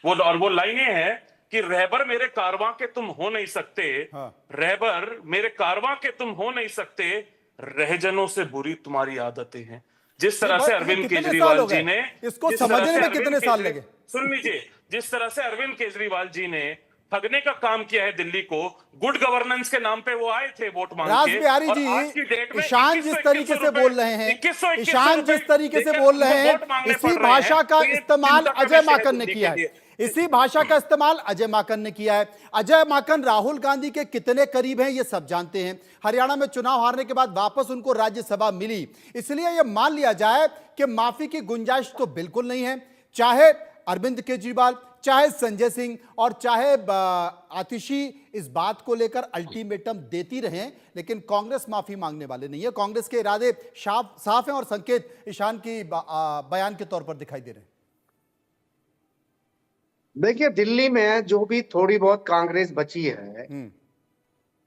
S5: वो लाइनें हैं कि रहबर मेरे कारवां के तुम हो नहीं सकते,
S1: हाँ।
S5: रहबर मेरे कारवां के तुम हो नहीं सकते, रहजनों से बुरी तुम्हारी आदतें हैं। जिस तरह से अरविंद
S1: कितने साल
S5: केजरीवाल
S1: हो
S5: जी
S1: गए?
S5: ने
S1: इसको
S5: जिस तरह
S1: समझने
S5: से
S1: में
S5: अरविंद
S1: कितने साल
S5: केजरी-
S1: लगे?
S5: सुन लीजिए, जिस तरह से अरविंद केजरीवाल जी ने ठगने का काम किया है दिल्ली को, गुड गवर्नेंस के नाम पे वो आए थे वोट मांग
S1: राज
S5: के,
S1: बिहारी
S5: और
S1: जी,
S5: आज की डेट में
S1: ईशान जिस तरीके से बोल रहे हैं,
S5: 2100
S1: ईशान जिस तरीके से
S5: देकर
S1: बोल रहे
S5: उनको वोट मांगने
S1: हैं, इसी
S5: पड़ रहे
S1: भाषा
S5: हैं,
S1: का
S5: तो ये
S1: इस्तेमाल
S5: चिंता का
S1: अजय
S5: विषय है
S1: माकन ने
S5: दिल्ली
S1: किया
S5: के
S1: है।
S5: लिए।
S1: इसी भाषा का इस्तेमाल अजय माकन ने किया है। अजय माकन राहुल गांधी के कितने करीब हैं ये सब जानते हैं। हरियाणा में चुनाव हारने के बाद वापस उनको राज्यसभा मिली, इसलिए यह मान लिया जाए कि माफी की गुंजाइश तो बिल्कुल नहीं है। चाहे अरविंद केजरीवाल, चाहे संजय सिंह और चाहे आतिशी इस बात को लेकर अल्टीमेटम देती रहें, लेकिन कांग्रेस माफी मांगने वाले नहीं है। कांग्रेस के इरादे साफ हैं और संकेत ईशान की बयान के तौर पर दिखाई दे रहे हैं।
S2: देखिए, दिल्ली में जो भी थोड़ी बहुत कांग्रेस बची है,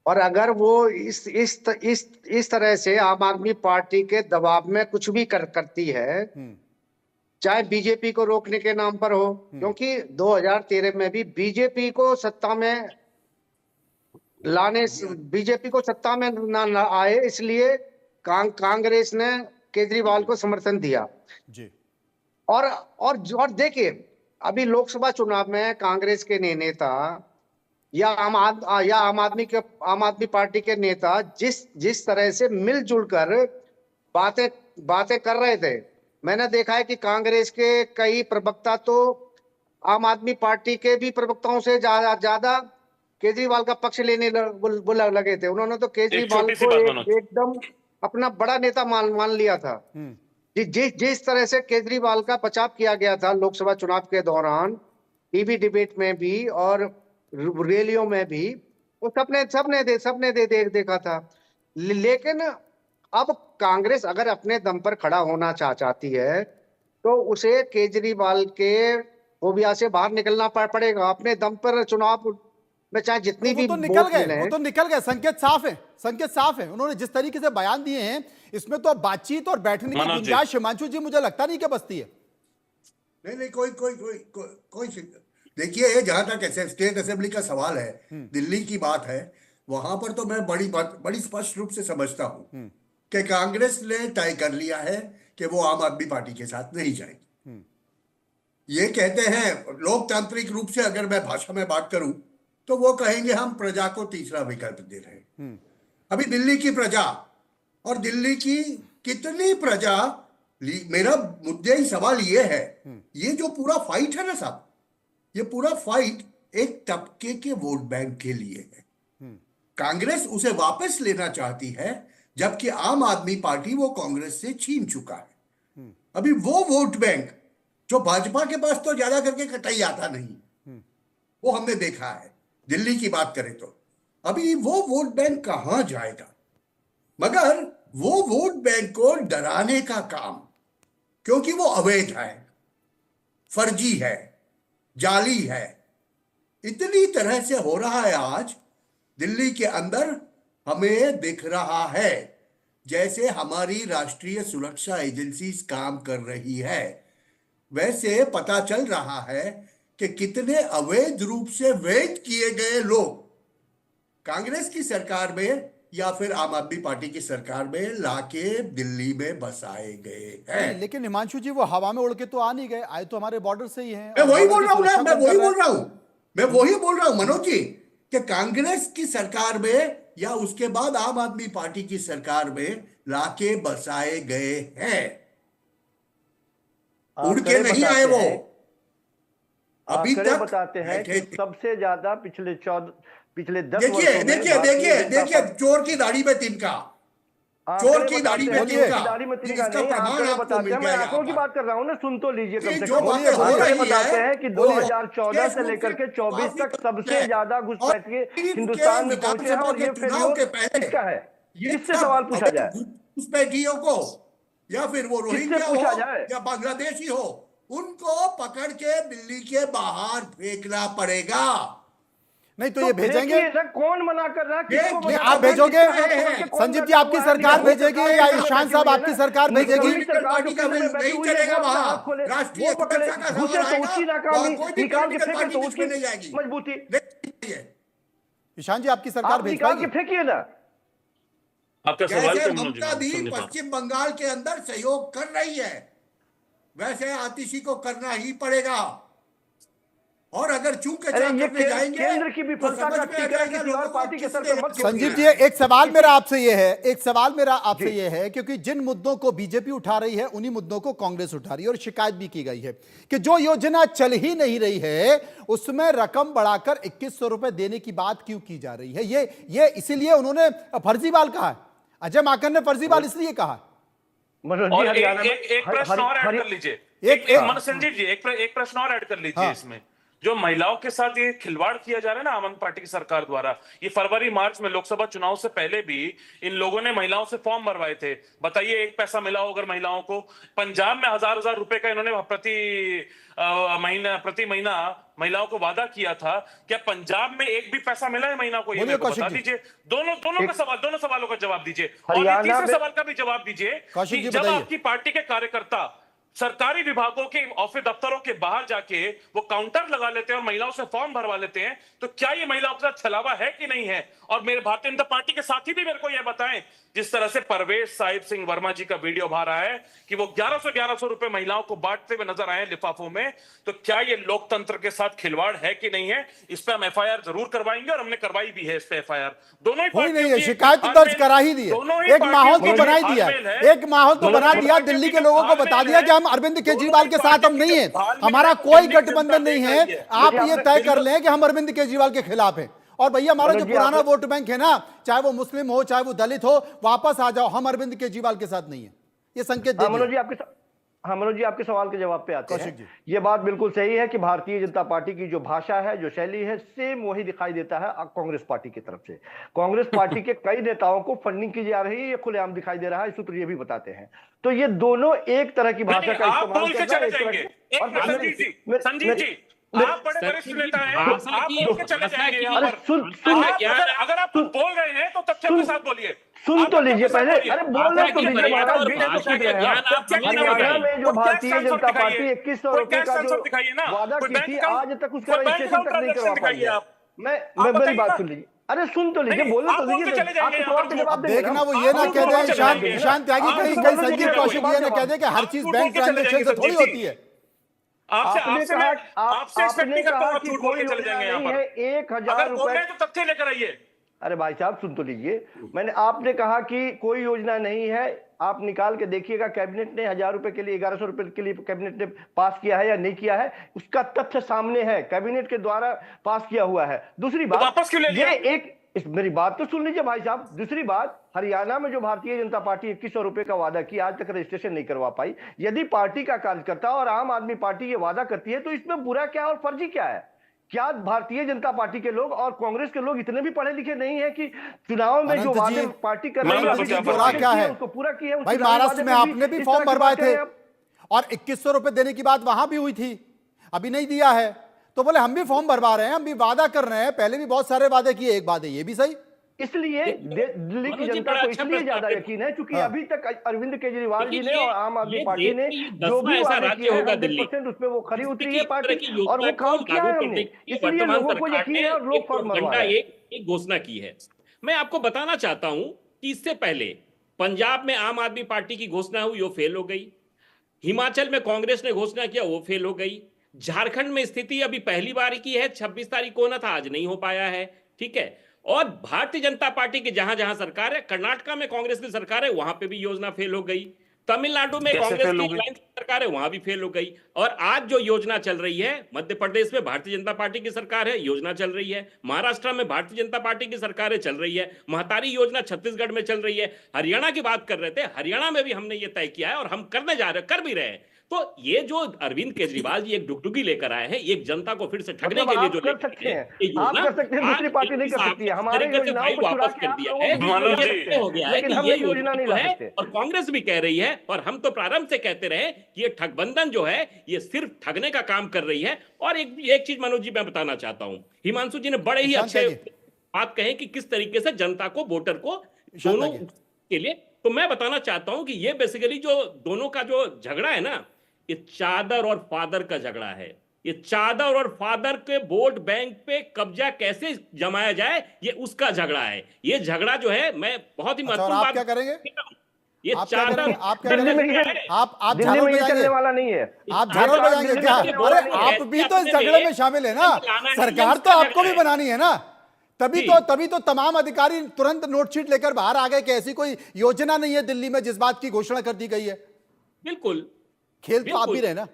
S2: और अगर वो इस तरह से आम आदमी पार्टी के दबाव में कुछ भी करती है, चाहे बीजेपी को रोकने के नाम पर हो, क्योंकि 2013 में भी बीजेपी को सत्ता में ना आए, इसलिए कांग्रेस ने केजरीवाल को समर्थन दिया
S1: जी।
S2: और देखिए, अभी लोकसभा चुनाव में कांग्रेस के नेता या आम आदमी पार्टी के नेता जिस तरह से मिलजुल कर बातें कर रहे थे, मैंने देखा है कि कांग्रेस के कई प्रवक्ता तो आम आदमी पार्टी के भी प्रवक्ताओं से ज्यादा केजरीवाल का पक्ष लेने लगे थे। उन्होंने तो केजरीवाल को एकदम अपना बड़ा नेता मान लिया था। जिस तरह से केजरीवाल का बचाव किया गया था लोकसभा चुनाव के दौरान, टीवी डिबेट में भी और रैलियों में भी, वो सबने देखा था। लेकिन अब कांग्रेस अगर अपने दम पर खड़ा होना चाहती है, तो उसे केजरीवाल के फोबिया से बाहर निकलना पड़ेगा। अपने दम पर चुनाव में चाहे जितनी भी
S1: वो तो निकल गए, संकेत साफ है। उन्होंने जिस तरीके से बयान दिए हैं, इसमें तो बातचीत और बैठने की गुंजाइश, हिमांशु जी, मुझे लगता नहीं कि बसती है।
S3: नहीं, कोई देखिए, जहां तक स्टेट असेंबली का सवाल है, दिल्ली की बात है, वहां पर तो मैं बड़ी स्पष्ट रूप से समझता हूं कि कांग्रेस ने तय कर लिया है कि वो आम आदमी पार्टी के साथ नहीं जाएगी। ये कहते हैं, लोकतांत्रिक रूप से अगर मैं भाषा में बात करूं, तो वो कहेंगे हम प्रजा को तीसरा विकल्प दे रहे हैं। अभी दिल्ली की प्रजा और दिल्ली की कितनी प्रजा, मेरा मुद्दे सवाल ये है, ये जो पूरा फाइट है ना साहब, ये पूरा फाइट एक तबके के वोट बैंक के लिए है। कांग्रेस उसे वापस लेना चाहती है, जबकि आम आदमी पार्टी वो कांग्रेस से छीन चुका है। अभी वो वोट बैंक जो भाजपा के पास तो ज्यादा करके कतई आता नहीं, वो हमने देखा है। दिल्ली की बात करें तो अभी वो वोट बैंक कहां जाएगा? मगर वो वोट बैंक को डराने का काम, क्योंकि वो अवैध है, फर्जी है, जाली है, इतनी तरह से हो रहा है आज दिल्ली के अंदर। हमें दिख रहा है जैसे हमारी राष्ट्रीय सुरक्षा एजेंसी काम कर रही है, वैसे पता चल रहा है कि कितने अवैध रूप से वैध किए गए लोग कांग्रेस की सरकार में या फिर आम आदमी पार्टी की सरकार में लाके दिल्ली में बसाए गए हैं।
S1: लेकिन हिमांशु जी, वो हवा में उड़ के तो आ नहीं गए, आए तो हमारे बॉर्डर से ही हैं।
S3: मैं वही बोल रहा हूं मनोज जी, कि कांग्रेस की सरकार में या उसके बाद आम आदमी पार्टी की सरकार में लाके बसाए गए हैं, उड़ के नहीं आए वो। अभी तक
S4: बताते हैं कि सबसे ज्यादा पिछले 10
S3: देखिए चोर की दाढ़ी में तिनका, चोर की दाढ़ी में तिनका, इसका प्रमाण आपको मिल
S4: मैं आंकड़ों की बात कर रहा हूँ ना, सुन तो लीजिए। कम से
S3: जो बातें हो रही
S4: बताते हैं कि 2014 से लेकर के 24 तक सबसे ज्यादा घुसपैठिए हिंदुस्तान में पहुंचे हैं, और ये फेलियर किसका है? इससे सवाल पूछा जाए,
S3: घुसपैठियों को, या फिर वो रोहिंग्या हो या बांग्लादेशी हो, उनको पकड़ के दिल्ली के बाहर फेंकना पड़ेगा।
S1: नहीं तो ये भेजेंगे,
S4: फेंकिए ना, कौन मना कर रहा है? किसको
S3: नहीं,
S4: मना
S1: आप
S4: कर रहा है?
S1: भेजोगे?
S4: कौन
S1: संजीव जी
S4: बैठा
S1: आपकी
S4: हुआ है?
S1: सरकार
S4: वो
S1: भेजेगी
S4: सरकार
S1: या
S4: के
S1: ईशान
S4: बैठी
S1: साहब
S4: हुई है
S1: आपकी
S4: ना।
S1: सरकार भेजेगी?
S4: नहीं, सरकार जो केंद्र में बैठी
S3: नहीं
S4: हुई है,
S3: चलेगा
S4: वो अपना
S3: वहां,
S4: हाथ खोले,
S3: राष्ट्रीय
S4: वो पकड़े,
S3: सुरक्षा का
S4: घुसे
S3: सवाल
S4: तो
S3: आएगा,
S4: उसकी
S3: वहां
S4: नाकामी,
S3: कोई भी
S4: निकाल के
S3: पॉलिटिकल
S4: फेंके
S3: पार्टी
S4: तो
S3: बीच में
S4: उसकी
S3: नहीं जाएगी।
S4: मजबूती।
S3: नहीं है।
S1: ईशान जी आपकी सरकार
S4: आप
S1: भेज
S4: निकाल
S1: पाएगी?
S4: के फेंकिए ना।
S5: आपका सवाल
S3: जैसे
S5: पे मनोज जी
S3: ममता
S5: मैं
S3: दी
S5: समझ पा रहा हूं।
S3: पश्चिम बंगाल के अंदर सहयोग कर रही है, वैसे आतिशी को करना ही पड़ेगा। और अगर चूक
S4: अरे ये
S3: करने जाएंगे
S4: केंद्र की
S3: तो
S4: विफलता
S3: समझ
S4: का
S3: में आ
S4: टीका
S3: जाएगा
S4: किसी और
S3: लोगों को
S4: पार्टी के सर
S3: किसने
S4: पे मत
S3: क्यों
S1: संजीव
S3: किया
S1: जी
S3: है।
S1: एक सवाल मेरा आपसे ये है, एक सवाल मेरा आपसे ये है, क्योंकि जिन मुद्दों को बीजेपी उठा रही है उन्हीं मुद्दों को कांग्रेस उठा रही है और शिकायत भी की गई है कि जो योजना चल ही नहीं रही है उसमें रकम बढ़ाकर 2100 रुपए देने की बात क्यों की जा रही है? ये इसीलिए उन्होंने फर्जीवाल कहा है, अजय माकन ने फर्जीवाल इसलिए कहा।
S4: मनोज जी
S5: और
S4: हरियाणा में
S5: एक प्रश्न और ऐड कर लीजिए,
S1: एक-
S5: संजीव जी एक प्रश्न और ऐड कर लीजिए।
S1: हाँ।
S5: इसमें जो महिलाओं के साथ ये खिलवाड़ किया जा रहा है ना आम आदमी पार्टी की सरकार द्वारा, ये फरवरी मार्च में लोकसभा चुनाव से पहले भी इन लोगों ने महिलाओं से फॉर्म भरवाए थे। बताइए एक पैसा मिला हो अगर महिलाओं को? पंजाब में हजार रुपए का इन्होंने प्रति महीना महिलाओं को वादा किया था। क्या पंजाब में एक भी पैसा मिला है महिला को? ये
S1: बोलिए
S5: मेरे को बता
S1: कौशिक जी।
S5: दीजिए। दोनों सवालों का जवाब दीजिए। और ये
S4: हरियाणा
S5: तीसरे
S4: में-
S5: सवाल का भी जवाब दीजिए
S1: कौशिक
S5: कि
S1: जी
S5: जब
S1: बताइए।
S5: आपकी पार्टी के कार्यकर्ता सरकारी विभागों के ऑफिस दफ्तरों के बाहर जाके वो काउंटर लगा लेते हैं और महिलाओं से फॉर्म भरवा लेते हैं, तो क्या ये महिलाओं के साथ छलावा है कि नहीं है? और मेरे भारतीय जनता पार्टी के साथी भी मेरे को यह बताएं, जिस तरह से परवेश साहिब सिंह वर्मा जी का वीडियो बाहर आया है कि वो 1100 रुपए महिलाओं को बांटते हुए नजर आए लिफाफों में, तो क्या ये लोकतंत्र के साथ खिलवाड़ है कि नहीं है? इस पे हम एफआईआर जरूर करवाएंगे और हमने करवाई भी है इस पे एफआईआर। दोनों ही
S1: कोई
S5: पार्टियों
S1: नहीं है,
S5: की
S1: शिकायत तो
S5: तालमेल-
S1: दर्ज करा ही दी है,
S5: दोनों ही
S1: एक
S5: पार्टियों
S1: माहौल
S5: की
S1: तो बना ही दिया
S5: तालमेल
S1: है, एक माहौल तो बना दिया दिल्ली के लोगों को बता दिया कि हम अरविंद केजरीवाल के साथ हम नहीं है, हमारा कोई गठबंधन नहीं है, आप ये तय कर लें कि हम अरविंद केजरीवाल के खिलाफ हैं। और भैया हमारा जो पुराना वोट बैंक है ना, चाहे वो मुस्लिम हो चाहे वो दलित हो, वापस आ जाओ, हम अरविंद केजरीवाल के साथ नहीं है, ये संकेत दे
S4: मनोज
S1: दिया।
S4: जी मनोज जी आपके सवाल के जवाब पे आते
S1: कौशिक जी।
S4: हैं। ये बात बिल्कुल सही है कि भारतीय जनता पार्टी की जो भाषा है, जो शैली है, सेम वही दिखाई देता है कांग्रेस पार्टी की तरफ से। कांग्रेस पार्टी के कई नेताओं को फंडिंग की जा रही है, ये खुलेआम दिखाई दे रहा है, सूत्र ये भी बताते हैं। तो ये दोनों एक तरह की भाषा का
S5: आप
S4: इस्तेमाल
S5: बोल के
S4: कर रहे
S5: चले
S4: हैं,
S5: जाएंगे। एक मिनट संजीव जी, आप बड़े वरिष्ठ नेता हैं, आप बोल के चले जाएंगे यहाँ
S4: अरे
S5: पर। अगर आप कुछ बोल रहे हैं तो तथ्य के साथ बोलिए।
S4: सुन तो
S5: आप
S4: लीजिए
S5: तथ्य के साथ
S4: पहले।
S5: बोलिए।
S4: अरे बोलने तो दीजिए महाराज,
S5: और
S4: बीच में
S5: भाषा
S4: कूद
S5: के
S4: रहे हैं
S5: ज्ञान
S4: आप।
S5: आप जमीन में
S4: हरियाणा
S5: बताइए।
S4: में जो भारतीय जनता पार्टी 2100 रुपए का जो
S5: दिखाइए ना,
S4: वादा
S5: कोई
S4: की
S5: बैंक
S4: थी,
S5: अकाउंट-
S4: आज तक उसका
S5: कोई बैंक
S4: रजिस्ट्रेशन तक
S5: अकाउंट
S4: नहीं करवा
S5: ट्रांजैक्शन
S4: पाई
S5: दिखाइए
S4: है।
S5: आप।
S4: मैं
S5: आप
S4: मेरी
S5: बताइए
S4: बात
S5: ना।
S4: सुन लीजिए। अरे सुन तो लीजिए,
S5: नहीं,
S4: बोलने
S5: आप
S4: तो
S5: बोल के
S4: दीजिए,
S5: चले जाएंगे
S4: आपके
S5: यहाँ
S4: सवाल
S5: पर।
S4: के जवाब देंगे
S1: देखना
S4: ना।
S1: वो ये ना
S5: आप
S1: कह
S5: बोल
S1: दें
S5: के
S1: ईशान
S5: चले जाएंगे।
S1: ईशान त्यागी
S5: आप
S1: कहीं
S5: बोल
S1: कहीं
S5: के
S1: संजीव
S5: चले
S1: कौशिक
S5: जाएंगे।
S1: ये ना कह दे कि हर
S5: आप
S1: चीज
S5: बोल
S1: बैंक
S5: के चले
S1: ट्रांजैक्शन से
S5: जाएंगे
S1: थोड़ी
S5: संजीव
S1: होती है।
S5: आपसे
S4: आपने
S5: आपसे
S4: कहा
S5: मैं आपसे एक्सपेक्ट नहीं करता हूं आप झूठ बोल के चले जाएंगे यहाँ पर।
S4: 1000
S5: अगर बोल
S4: रुपए।
S5: रहे हैं तो तथ्य लेकर आइए।
S4: अरे भाई साहब सुन तो लीजिए, आपने कहा कि कोई योजना नहीं है, आप निकाल के देखिएगा कैबिनेट ने 1000 रुपए के लिए, 1100 रुपए के लिए कैबिनेट ने पास किया है या नहीं किया है, उसका तथ्य सामने है, कैबिनेट के द्वारा पास किया हुआ है। दूसरी बात,
S5: वापस क्यों ले लिया?
S4: मेरी बात तो सुन लीजिए भाई साहब। दूसरी बात, हरियाणा में जो भारतीय जनता पार्टी 2100 रुपए का वादा किया, आज तक रजिस्ट्रेशन नहीं करवा पाई। यदि पार्टी का कार्यकर्ता और आम आदमी पार्टी ये वादा करती है तो इसमें बुरा क्या और फर्जी क्या है? क्या भारतीय जनता पार्टी के लोग और कांग्रेस के लोग इतने भी पढ़े लिखे नहीं है कि चुनाव में जो
S1: अनंत
S4: वादे
S1: जी,
S4: पार्टी कर रही
S1: अनंत जी, बुरा क्या है?
S4: उसको पूरा किया?
S1: भाई महाराष्ट्र में आपने भी फॉर्म भरवाए थे और 2100 रुपए देने की बात वहां भी हुई थी, अभी नहीं दिया है, तो बोले हम भी फॉर्म भरवा रहे हैं, हम भी वादा कर रहे हैं, पहले भी बहुत सारे वादे किए, एक बात है ये भी सही।
S4: इसलिए दिल्ली की जनता को इसलिए ज्यादा यकीन है क्योंकि अभी तक अरविंद केजरीवाल जी ने और आम आदमी पार्टी ने जो भी वादे किए हैं 100% उसमें वो खरी उतरी है पार्टी, और वो काम किया है हमने, इसलिए लोगों को यकीन है और लोग फॉर्म भरवा रहे हैं।
S6: एक घोषणा की है। मैं आपको बताना चाहता हूं कि इससे पहले पंजाब में आम आदमी पार्टी की घोषणा हुई, वो फेल हो गई। हिमाचल में कांग्रेस ने घोषणा किया, वो फेल हो गई। झारखंड में स्थिति अभी पहली बार की है, 26 तारीख को होना था, आज नहीं हो पाया है। ठीक है। और भारतीय जनता पार्टी की जहां जहां सरकार है, कर्नाटका में कांग्रेस की सरकार है, वहां पे भी योजना फेल हो गई। तमिलनाडु में कांग्रेस की लाइन सरकार है, वहां भी फेल हो गई। और आज जो योजना चल रही है, मध्य प्रदेश में भारतीय जनता पार्टी की सरकार है, योजना चल रही है। महाराष्ट्र में भारतीय जनता पार्टी की सरकार है, चल रही है। महतारी योजना छत्तीसगढ़ में चल रही है। हरियाणा की बात कर रहे थे, हरियाणा में भी हमने ये तय किया है और हम करने जा रहे हैं, कर भी रहे हैं। तो ये जो अरविंद केजरीवाल जी एक डुगडुगी लेकर आए हैं, एक जनता को फिर से ठगने के लिए जो
S4: आप कर सकते हैं,
S6: ये
S4: आप
S6: योजना,
S4: कर सकते हैं, दूसरी
S6: आज
S4: पार्टी नहीं कर
S6: इस
S4: सकती है।
S6: इस
S4: हमारे
S6: तरीके से
S4: योजनाओं
S6: भाई
S4: को चुरा
S6: वापस
S4: के
S6: कर
S4: आप
S6: दिया
S4: लोगों
S6: है,
S4: के बीच
S5: मानव
S4: में
S5: जी,
S4: रखते
S6: हो
S4: हैं,
S6: गया है
S4: लेकिन
S6: कि
S4: हम
S6: ये
S4: ये योजना नहीं
S6: जो
S4: ला
S6: है,
S4: सकते।
S6: और कांग्रेस भी कह रही है, और हम तो प्रारंभ से कहते रहे कि ये ठगबंधन जो है ये सिर्फ ठगने का काम कर रही है। और एक चीज मनोज जी मैं बताना चाहता हूं, हिमांशु जी ने बड़े ही
S1: ईशान
S6: अच्छे
S1: त्यागी।
S6: बात कहे कि किस तरीके से जनता को, वोटर को,
S1: ईशान
S6: दोनों
S1: त्यागी।
S6: के लिए। तो मैं बताना चाहता हूं कि ये बेसिकली जो दोनों का जो झगड़ा है ना, ये चादर और फादर का झगड़ा है। ये चादर और फादर के वोट बैंक पे कब्जा कैसे जमाया जाए, ये उसका झगड़ा है। ये झगड़ा जो है, मैं बहुत ही
S1: अच्छा, और
S6: महत्वपूर्ण
S1: आप क्या
S6: बात
S1: करेंगे?
S6: ये
S1: आप क्या
S6: चादर
S1: करेंगे? आप क्या
S4: दिल्ली में
S1: करेंगे?
S4: ये
S1: आप
S4: दिल्ली
S1: झाड़ू
S4: में ये
S1: बजाएंगे?
S4: चलने वाला नहीं है।
S1: आप
S6: ये
S1: झाड़ू
S6: तो
S1: बजाएंगे
S4: दिल्ली
S1: क्या?
S4: में चलने
S1: अरे
S4: वाला नहीं है।
S1: आप भी तो इस झगड़े में शामिल है ना। सरकार तो आपको भी बनानी है ना। तभी तो तमाम अधिकारी तुरंत नोटशीट लेकर बाहर आ गए कि ऐसी कोई योजना नहीं है दिल्ली में जिस बात की घोषणा कर दी गई है।
S6: बिल्कुल
S1: खेल तो आप भी रहे ना।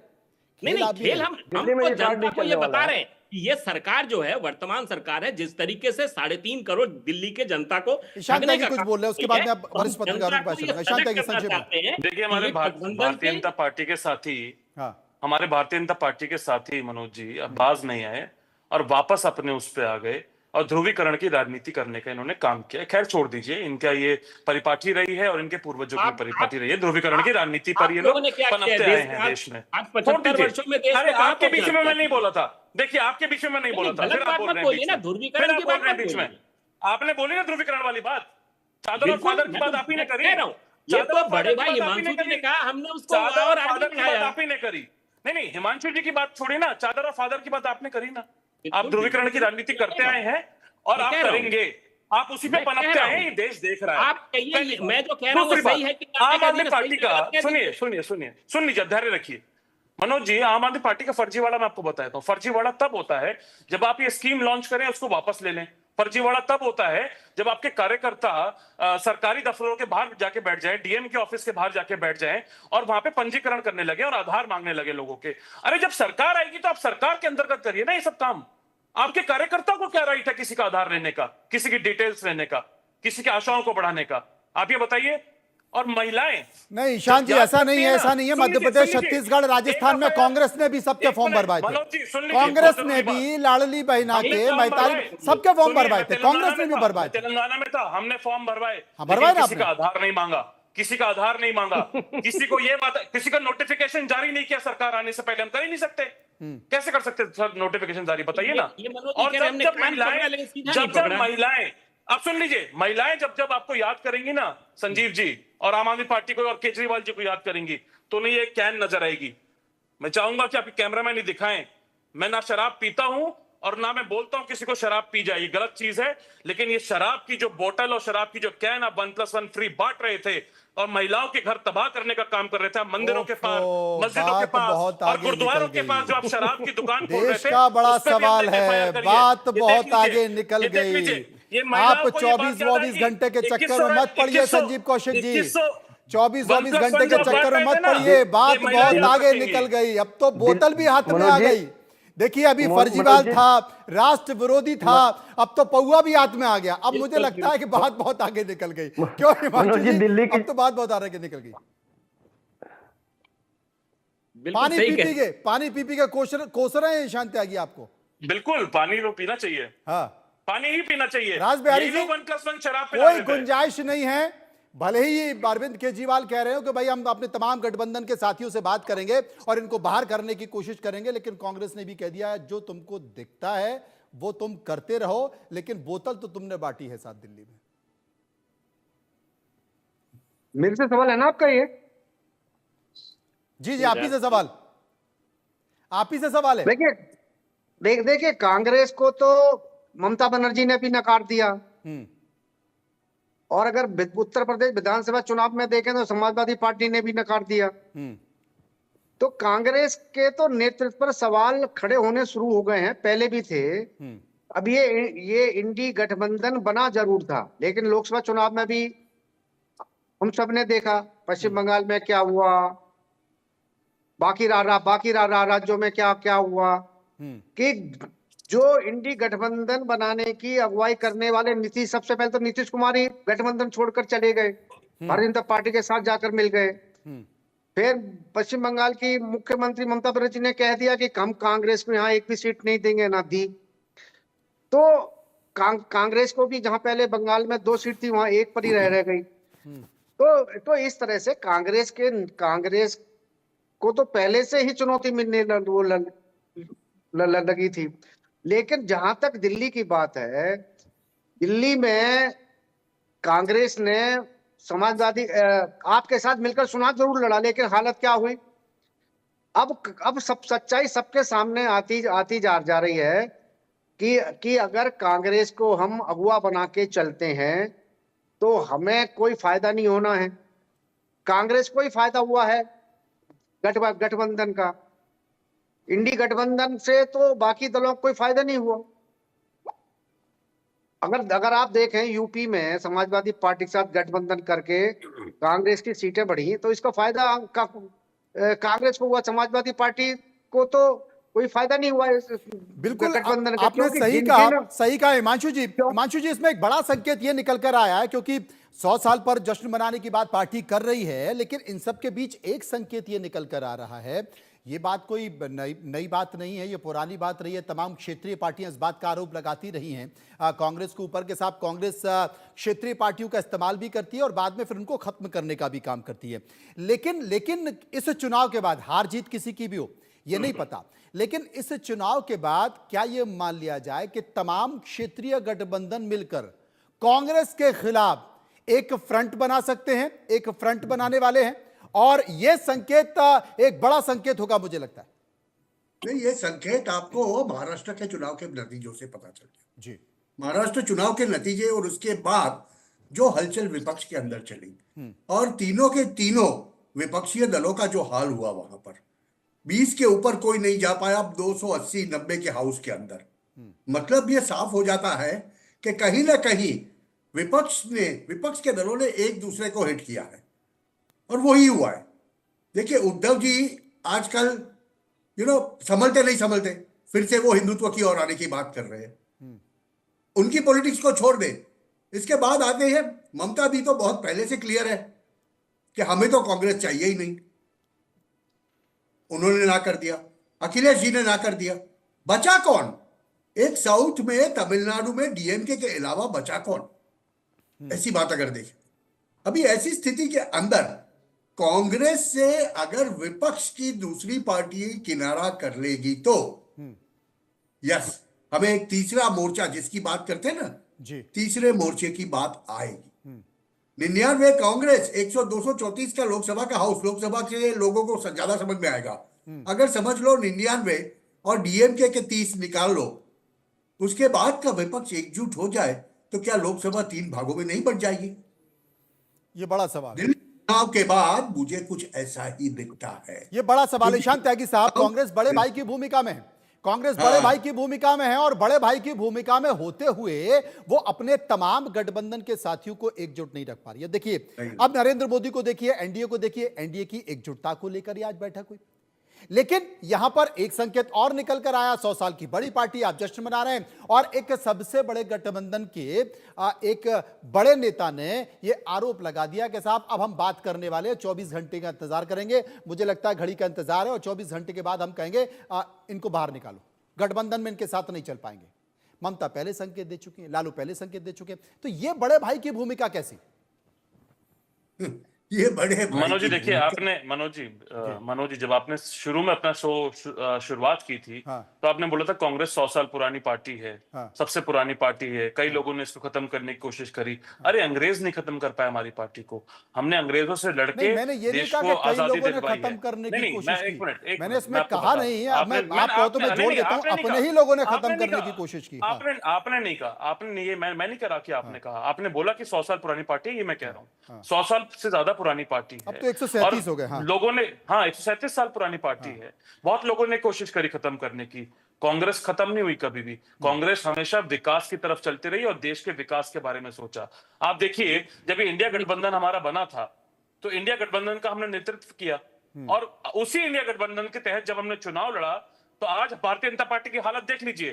S6: नहीं
S1: आप भी
S6: खेल
S1: रहे।
S6: हम
S4: दिल्ली में
S6: तो
S4: ये कार्ड
S6: जनता
S4: नहीं
S6: को ये
S4: चलने
S6: बता
S4: वाला
S6: रहे
S4: है।
S6: हैं कि ये सरकार जो है, वर्तमान सरकार है, जिस तरीके से 3.5 करोड़ दिल्ली के जनता को
S1: ईशान
S6: ठगने
S1: त्यागी
S6: का
S1: कुछ
S6: काम
S1: बोल रहे हैं, उसके
S6: किया
S1: बाद में
S6: है,
S1: आप
S6: और
S1: वरिष्ठ
S6: हम
S1: पत्रकारों
S6: जनता
S1: के
S6: को
S1: पास
S6: ये
S1: चलूंगा। ईशान
S6: सजग
S1: त्यागी
S6: करना
S1: संक्षेप में।
S6: चाहते हैं
S5: देखिए,
S6: कि
S5: हमारे
S6: ये गठबंधन
S5: भारतीय
S6: से
S5: जनता पार्टी के साथी,
S1: हाँ,
S5: हमारे भारतीय जनता पार्टी के साथी मनोज जी अब बाज नहीं आए और वापस अपने उस पे आ गए और ध्रुवीकरण की राजनीति करने का इन्होंने काम किया। खैर छोड़ दीजिए, इनका ये परिपाटी रही है और इनके पूर्वजों की परिपाटी रही है। ध्रुवीकरण की राजनीति पर ये लोग
S6: लोगों ने क्या किया
S5: पनपते आए हैं
S6: आज
S5: देश में।
S6: आज
S5: छोड़
S6: 75
S5: दीजिए।
S6: वर्षों में देश
S5: अरे
S6: को कहां
S5: आपके बीच में
S6: पहुंचा
S5: मैं नहीं
S6: दिया?
S5: बोला था। देखिए, आपके बीच में मैं नहीं बोला था,
S6: गलत
S5: फिर आप
S6: बात
S5: बोल
S6: मत
S5: रहे हैं
S6: बोलिए
S5: बीच
S6: ना,
S5: में।
S6: ध्रुवीकरण
S5: फिर आप
S6: की
S5: बोल
S6: बात
S5: रहे हैं
S6: मत
S5: बीच में।
S6: बोलिए।
S5: आपने बोली ना ध्रुवीकरण वाली बात, चादर और
S6: बिल्कुल,
S5: फादर की
S6: मैं
S5: बात
S6: तो
S5: आप ही ने
S6: मैं
S5: करी।
S6: कह रहा हूं, ये
S5: चादर
S6: तो
S5: और
S6: बड़े
S5: फादर की
S6: भाई
S5: बात आप ही
S6: हिमांशु जी ने
S5: करी।
S6: कहा, हमने उसको
S5: चादर और
S6: और आगे
S5: फादर की बात
S6: बढ़ाया।
S5: आप ही ने करी। नहीं, हिमांशु जी की बात छोड़ी ना, चादर और फादर की बात आपने करी ना। आप
S6: बिल्कुल,
S5: ध्रुवीकरण की
S6: बिल्कुल,
S5: राजनीति करते आए हैं और
S6: मैं
S5: आप
S6: कह रहा हूं।
S5: करेंगे। आप उसी पे
S6: मैं कह
S5: पनपते
S6: रहा
S5: आए हैं,
S6: हूं।
S5: ये देश देख रहा है।
S6: आप कहिए,
S5: पहली बात।
S6: मैं जो कह रहा हूं वो
S5: दूसरी
S6: सही
S5: बात,
S6: है कि आपने
S5: आम
S6: कह
S5: आदमी
S6: दिया,
S5: पार्टी
S6: सही
S5: का,
S6: गलत कह
S5: सुनिए
S6: दिया।
S5: सुनिए सुनिए सुन लीजिए, धैर्य रखिए मनोज जी। आम आदमी पार्टी का फर्जीवाड़ा मैं आपको बताता हूँ। फर्जीवाड़ा तब होता है जब आप ये स्कीम लॉन्च करें, उसको वापस ले लें। फर्जीवाड़ा तब होता है जब आपके कार्यकर्ता सरकारी दफ्तरों के बाहर जाके बैठ जाएं, डीएम के ऑफिस के बाहर जाके बैठ जाएं और वहां पे पंजीकरण करने लगे और आधार मांगने लगे लोगों के। अरे जब सरकार आएगी तो आप सरकार के अंतर्गत करिए ना ये सब काम। आपके कार्यकर्ता को क्या राइट है किसी का आधार लेने का, किसी की डिटेल्स लेने का, किसी की आशाओं को बढ़ाने का? आप ये बताइए। और महिलाएं,
S1: नहीं ईशान जी, ऐसा नहीं है, ऐसा नहीं है। मध्य प्रदेश, छत्तीसगढ़, राजस्थान में कांग्रेस ने भी सबके फॉर्म भरवाए थे। कांग्रेस ने भी लाडली बहना के 45 सबके फॉर्म भरवाए थे। कांग्रेस ने भी भरवाए थे।
S5: तेलंगाना में था, हमने फॉर्म भरवाए।
S1: हाँ, भरवाए ना
S5: किसी का
S1: आपने।
S5: आधार नहीं मांगा, किसी का आधार नहीं मांगा, किसी को ये बात, किसी का नोटिफिकेशन जारी नहीं किया सरकार आने से पहले। हम कर ही नहीं सकते। कैसे कर सकते सर नोटिफिकेशन जारी, बताइए ना।
S6: ये मनोज जी
S5: और
S6: कह रहे हैं, हमने
S5: जब
S6: कान पकड़ा
S5: महिलाएं,
S6: लेकिन सीधा नहीं
S5: जब
S6: पकड़ा।
S5: महिलाएं, आप सुन लीजिए, महिलाएं जब जब आपको याद करेंगी ना संजीव जी, और आम आदमी पार्टी को और केजरीवाल जी को याद करेंगी, तो उन्हें ये कैन नजर आएगी। मैं चाहूंगा कि आपके कैमरामैन ही दिखाएं। मैं ना शराब पीता हूं और ना मैं बोलता हूं किसी को शराब पी जाए, ये गलत चीज है। लेकिन ये शराब की जो बोतल और शराब की जो कैन आप 1+1 फ्री बांट रहे थे और महिलाओं के घर तबाह करने का काम कर रहे थे। आप मंदिरों के पास, मस्जिदों के
S1: बात
S5: पास
S1: बहुत
S5: और
S1: आगे
S5: गुरुद्वारों
S1: निकल
S5: के पास
S1: गई।
S5: जो आप शराब की दुकान खोल रहे
S1: देश
S5: थे,
S1: का बड़ा
S5: उस पे भी
S1: सवाल
S5: हमने FIR
S1: है,
S5: करी
S1: बात
S5: ये देख
S1: बहुत
S5: लीजिए,
S1: आगे निकल
S5: ये देख लीजिए।
S1: गई।
S5: ये
S1: आप
S5: महिलाओं को ये बात
S1: 24-24
S5: याद आएगी।
S1: घंटे के चक्कर
S5: 2100
S1: में मत पड़िए
S5: 2100
S1: संजीव कौशिक जी।
S5: 2100
S1: 24-24 घंटे के
S5: जो
S1: चक्कर में
S5: बात
S1: मत
S5: है ना,
S1: पड़िए, बात
S5: ये महिलाएं
S1: बहुत
S5: याद
S1: आगे
S5: रखेंगी।
S1: निकल गई। अब तो बोतल भी हाथ में
S4: मनोज
S1: आ
S4: जी,
S1: गई। देखिए, अभी
S4: मनोज
S1: फर्जीवाल
S4: जी,
S1: था, राष्ट्र विरोधी था, अब तो पौवा भी हाथ में आ गया। अब मुझे लगता है कि बात बहुत आगे निकल गई। क्यों हिमांशु
S4: मनोज जी,
S1: जी,
S4: दिल्ली की
S1: अब तो बात बहुत आगे निकल गई।
S6: बिल्कुल
S1: पानी
S6: सही
S1: पी
S6: कह
S1: पी के, पानी पी पी के कोस रहे हैं ईशान त्यागी आपको।
S5: बिल्कुल, पानी तो पीना चाहिए,
S1: हाँ,
S5: पानी ही पीना चाहिए।
S1: राज बिहारी
S5: यही
S1: जी,
S5: लोग 1+1 शराब पिला
S1: कोई
S5: रहे थे।
S1: गुंजाइश नहीं है। भले ही अरविंद केजरीवाल कह रहे हो कि भाई हम अपने तमाम गठबंधन के साथियों से बात करेंगे और इनको बाहर करने की कोशिश करेंगे, लेकिन कांग्रेस ने भी कह दिया है जो तुमको दिखता है वो तुम करते रहो, लेकिन बोतल तो तुमने बांटी है साथ दिल्ली में।
S2: मेरे से सवाल है ना आपका ये?
S1: जी जी, आप ही से सवाल, आप ही से सवाल है।
S2: देखिए कांग्रेस को तो ममता बनर्जी ने भी नकार दिया, और अगर उत्तर प्रदेश विधानसभा चुनाव में देखें तो समाजवादी पार्टी ने भी नकार दिया। तो कांग्रेस के तो नेतृत्व पर सवाल खड़े होने शुरू हो गए हैं, पहले भी थे। अब ये इंडी गठबंधन बना जरूर था, लेकिन लोकसभा चुनाव में भी हम सब ने देखा पश्चिम बंगाल में क्या हुआ, बाकी राज्यों में क्या क्या हुआ, कि जो इंडी गठबंधन बनाने की अगुवाई करने वाले नीतीश, सबसे पहले तो नीतीश कुमार ही गठबंधन छोड़कर चले गए, भारतीय जनता पार्टी के साथ जाकर मिल गए। फिर पश्चिम बंगाल की मुख्यमंत्री ममता बनर्जी ने कह दिया कि हम कांग्रेस को यहाँ एक भी सीट नहीं देंगे, ना दी। तो कांग्रेस को भी जहां पहले बंगाल में 2 सीट थी वहां 1 पर ही रह गई। तो इस तरह से कांग्रेस को तो पहले से ही चुनौती मिलने लगी थी। लेकिन जहां तक दिल्ली की बात है, दिल्ली में कांग्रेस ने समाजवादी आपके साथ मिलकर चुनाव जरूर लड़ा, लेकिन हालत क्या हुई? अब सब सच्चाई सबके सामने आती जा रही है कि अगर कांग्रेस को हम अगुवा बना के चलते हैं तो हमें कोई फायदा नहीं होना है। कांग्रेस को ही फायदा हुआ है गठबंधन का, इंडी गठबंधन से तो बाकी दलों को कोई फायदा नहीं हुआ। अगर आप देखें यूपी में समाजवादी पार्टी के साथ गठबंधन करके कांग्रेस की सीटें बढ़ी, तो इसका फायदा कांग्रेस को हुआ, समाजवादी पार्टी को तो कोई फायदा नहीं हुआ
S1: बिल्कुल
S2: गठबंधन का।
S1: आपने सही कहा हिमांशु जी इसमें एक बड़ा संकेत ये निकल कर आया है, क्योंकि 100 साल पर जश्न मनाने की बात पार्टी कर रही है, लेकिन इन सब के बीच एक संकेत ये निकल कर आ रहा है। ये बात कोई नई बात नहीं है, ये पुरानी बात रही है। तमाम क्षेत्रीय पार्टियां इस बात का आरोप लगाती रही हैं कांग्रेस के ऊपर के साथ। कांग्रेस क्षेत्रीय पार्टियों का इस्तेमाल भी करती है और बाद में फिर उनको खत्म करने का भी काम करती है। लेकिन इस चुनाव के बाद, हार जीत किसी की भी हो ये नहीं पता, लेकिन इस चुनाव के बाद क्या यह मान लिया जाए कि तमाम क्षेत्रीय गठबंधन मिलकर कांग्रेस के खिलाफ एक फ्रंट बना सकते हैं, एक फ्रंट बनाने वाले हैं, और यह संकेत एक बड़ा संकेत होगा मुझे लगता है।
S3: नहीं, ये संकेत आपको महाराष्ट्र के चुनाव के नतीजों से पता चल गया
S1: जी।
S3: महाराष्ट्र चुनाव के नतीजे और उसके बाद जो हलचल विपक्ष के अंदर चली और तीनों के तीनों विपक्षीय दलों का जो हाल हुआ, वहां पर 20 के ऊपर कोई नहीं जा पाया 280-90 के हाउस के अंदर। मतलब ये साफ हो जाता है कि कहीं ना कहीं विपक्ष के दलों ने एक दूसरे को हिट किया है, और वही हुआ है। देखिए, उद्धव जी आजकल संभलते नहीं संभलते, फिर से वो हिंदुत्व की ओर आने की बात कर रहे हैं। उनकी पॉलिटिक्स को छोड़ दे। इसके बाद आते हैं ममता दी, तो बहुत पहले से क्लियर है कि हमें तो कांग्रेस चाहिए ही नहीं, उन्होंने ना कर दिया। अखिलेश जी ने ना कर दिया। बचा कौन? एक साउथ में, तमिलनाडु में डीएमके के अलावा बचा कौन? ऐसी बात अगर देखें, अभी ऐसी स्थिति के अंदर कांग्रेस से अगर विपक्ष की दूसरी पार्टी किनारा कर लेगी तो यस, हमें एक तीसरा मोर्चा जिसकी बात करते हैं ना
S1: जी,
S3: तीसरे मोर्चे की बात आएगी। 99 कांग्रेस, 100-234 का लोकसभा का हाउस, लोकसभा के लोगों को ज्यादा समझ में आएगा। अगर समझ लो 99 और डीएमके के 30 निकाल लो, उसके बाद का विपक्ष एकजुट हो जाए तो क्या लोकसभा 3 भागों में नहीं बढ़ जाएगी?
S1: ये बड़ा सवाल है।
S3: दिल्ली चुनाव के बाद मुझे कुछ ऐसा ही दिखता है।
S1: ये बड़ा सवाल है शांत त्यागी साहब। कांग्रेस बड़े भाई की भूमिका में है, कांग्रेस बड़े भाई की भूमिका में है, और बड़े भाई की भूमिका में होते हुए वो अपने तमाम गठबंधन के साथियों को एकजुट नहीं रख पा रही है। देखिए, अब नरेंद्र मोदी को देखिए, एनडीए को देखिए, एनडीए की एकजुटता को लेकर ही आज बैठक हुई। लेकिन यहां पर एक संकेत और निकल कर आया। 100 साल की बड़ी पार्टी, आप जश्न मना रहे हैं, और एक सबसे बड़े गठबंधन के एक बड़े नेता ने यह आरोप लगा दिया कि साहब अब हम बात करने वाले हैं, 24 घंटे का इंतजार करेंगे। मुझे लगता है घड़ी का इंतजार है, और 24 घंटे के बाद हम कहेंगे इनको बाहर निकालो, गठबंधन में इनके साथ नहीं चल पाएंगे। ममता पहले संकेत दे चुकी है, लालू पहले संकेत दे चुके हैं। तो यह बड़े भाई की भूमिका कैसी?
S3: ये बड़े
S5: मनोज जी देखिए, आपने मनोज जी जब आपने शुरू में अपना शो शुरुआत की थी, तो आपने बोला था कांग्रेस 100 साल पुरानी पार्टी है, सबसे पुरानी पार्टी है, कई लोगों ने इसको खत्म करने की कोशिश करी। अरे अंग्रेज नहीं खत्म कर पाया हमारी पार्टी को, हमने अंग्रेजों से लड़के देश को आजादी दिलवाई है।
S1: मैंने इसमें कहा नहीं है, आप कहो तो मैं जोड़ देता हूं, अपने ही लोगों ने खत्म करने की कोशिश की।
S5: आपने नहीं कहा, आपने ये मैं नहीं कह रहा कि आपने कहा, आपने बोला कि 100 साल पुरानी पार्टी है, ये मैं कह रहा हूँ। 100 साल से ज्यादा पुरानी पार्टी है।
S1: अब तो 137 हो गए।
S5: लोगों ने 137 साल पुरानी पार्टी है। बहुत लोगों ने कोशिश करी खत्म करने की, कांग्रेस खत्म नहीं हुई कभी भी। कांग्रेस हमेशा विकास की तरफ चलती रही और देश के विकास के बारे में सोचा। आप देखिए, जब इंडिया गठबंधन हमारा बना था तो इंडिया गठबंधन का हमने नेतृत्व किया, और उसी इंडिया गठबंधन के तहत जब हमने चुनाव लड़ा तो आज भारतीय जनता पार्टी की हालत देख लीजिए।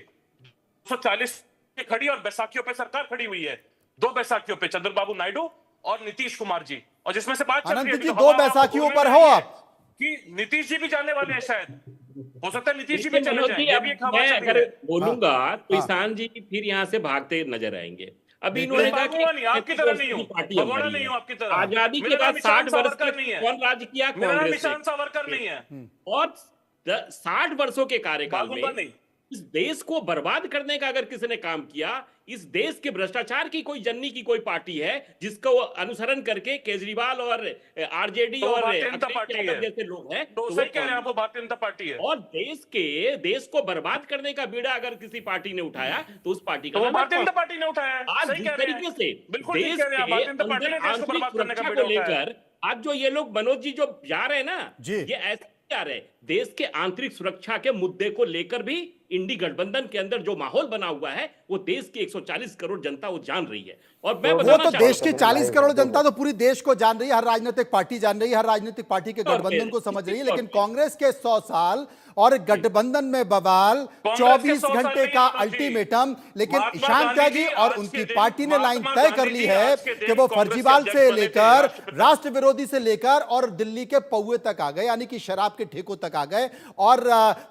S5: 240 खड़ी और बैसाखियों पे सरकार खड़ी हुई है, 2 बैसाखियों पे, चंद्रबाबू नायडू और नीतीश कुमार जी, और जिसमें से बात चल रही है,
S1: जी 2 बैसाखियों पर हो आप,
S5: कि नीतीश जी भी जाने वाले हैं, शायद हो सकता है नीतीश जी भी
S6: देखिए
S5: चले
S6: मनोज
S5: जाएं,
S6: जी,
S5: ये
S6: अब
S5: भी एक खबर
S6: मैं
S5: चल रही
S6: अगर
S5: है।
S6: बोलूंगा तो
S1: हाँ।
S6: ईशान जी फिर यहाँ से भागते नजर आएंगे। अभी
S1: नहीं,
S6: इन्होंने
S5: नहीं,
S6: कहा
S5: भागूंगा नहीं, आपकी तरह नहीं हूं,
S6: पार्टी
S5: भगोड़ा
S6: हमारी
S5: नहीं
S6: है।
S5: हूं आपकी तरह।
S6: आजादी के
S5: मेरा
S6: बाद
S5: नाम ईशान
S6: 60 वर्ष
S5: सावरकर
S6: तक
S5: नहीं है,
S6: कौन राज किया?
S5: मेरा नाम
S6: कांग्रेस
S5: ईशान
S6: ने।
S5: सावरकर नहीं है।
S6: और 60 वर्षों के कार्यकाल
S5: भागूंगा
S6: में
S5: नहीं।
S6: इस देश को बर्बाद करने का अगर किसी ने काम किया, इस देश के भ्रष्टाचार की कोई जननी की कोई पार्टी है जिसको वो अनुसरण करके केजरीवाल और आरजेडी
S5: तो वो
S6: और
S5: भारतीय जनता
S6: अखिलेश
S5: पार्टी
S6: यादव
S5: है,
S6: जैसे लोग हैं,
S5: तो
S6: तो
S5: सही
S6: वो
S5: कह रहे हैं आप, वो भारतीय जनता पार्टी है।
S6: और देश को बर्बाद करने का बीड़ा अगर किसी पार्टी ने उठाया तो उस पार्टी का
S5: तो वो
S6: नाम है
S5: भारतीय जनता
S6: कांग्रेस।
S5: पार्टी ने उठाया है,
S6: आज
S5: सही
S6: जिस
S5: कह रहे
S6: तरीके
S5: हैं,
S6: से
S5: बिल्कुल ठीक
S6: देश
S5: कह रहे हैं,
S6: के
S5: भारतीय जनता पार्टी
S6: अंदर
S5: ने देश को
S6: आंतरिक
S5: बर्बाद करने का
S6: सुरक्षा
S5: बीड़ा
S6: को
S5: उठाया है।
S6: लेकर आज जो ये लोग मनोज जी जो जा रहे हैं ना,
S1: जी।
S6: ये ऐसे जा रहे हैं, देश के आंतरिक सुरक्षा के मुद्दे को लेकर भी इंडी गठबंधन के अंदर जो माहौल बना हुआ है वो देश की 140 करोड़ जनता वो जान रही है। और मैं
S1: वो
S6: बताना
S1: तो
S6: चाहता
S1: देश की
S6: हूं
S1: 40 करोड़ जनता तो पूरी देश को जान रही है, हर राजनीतिक पार्टी जान रही है, हर राजनीतिक पार्टी के गठबंधन को समझ रही है, लेकिन कांग्रेस के 100 साल और गठबंधन में बवाल,
S5: कांग्रेस के
S1: 24
S5: 100 साल
S1: घंटे
S5: नहीं
S1: का
S5: है, मनोज जी।
S1: अल्टीमेटम। लेकिन
S5: महात्मा
S1: ईशान
S5: गांधी
S1: त्यागी
S5: जी
S1: और
S5: आज
S1: उनकी
S5: के दिन,
S1: पार्टी ने लाइन
S5: महात्मा
S1: तय कर
S5: गांधी
S1: ली
S5: जी
S1: है
S5: आज के दिन
S1: कि वो
S5: कांग्रेस के
S1: फर्जीवाल
S5: अध्यक्ष
S1: से
S5: बने थे,
S1: लेकर
S5: राष्ट्रपिता।
S1: राष्ट्र विरोधी से लेकर और दिल्ली के पौवे तक आ गए, यानी कि शराब के ठेकों तक आ गए। और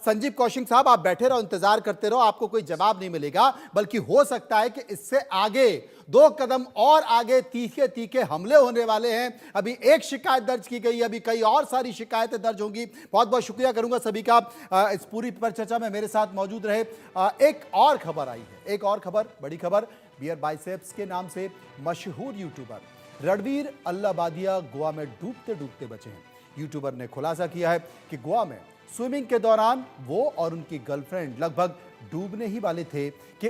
S1: संजीव कौशिक साहब, आप बैठे रहो, इंतजार करते रहो, आपको कोई जवाब नहीं मिलेगा, बल्कि हो सकता है कि इससे आगे 2 कदम और आगे तीखे तीखे हमले होने वाले हैं। अभी एक शिकायत दर्ज की गई, अभी कई और सारी शिकायतें दर्ज होंगी। बहुत बहुत शुक्रिया करूंगा सभी का इस पूरी पर चर्चा में मेरे साथ मौजूद रहे। एक और खबर आई है, एक और खबर, बड़ी खबर। बियर बाइसेप्स के नाम से मशहूर यूट्यूबर रणवीर अल्लाबादिया गोवा में डूबते डूबते बचे हैं। यूट्यूबर ने खुलासा किया है कि गोवा में स्विमिंग के दौरान वो और उनकी गर्लफ्रेंड लगभग डूबने ही वाले थे कि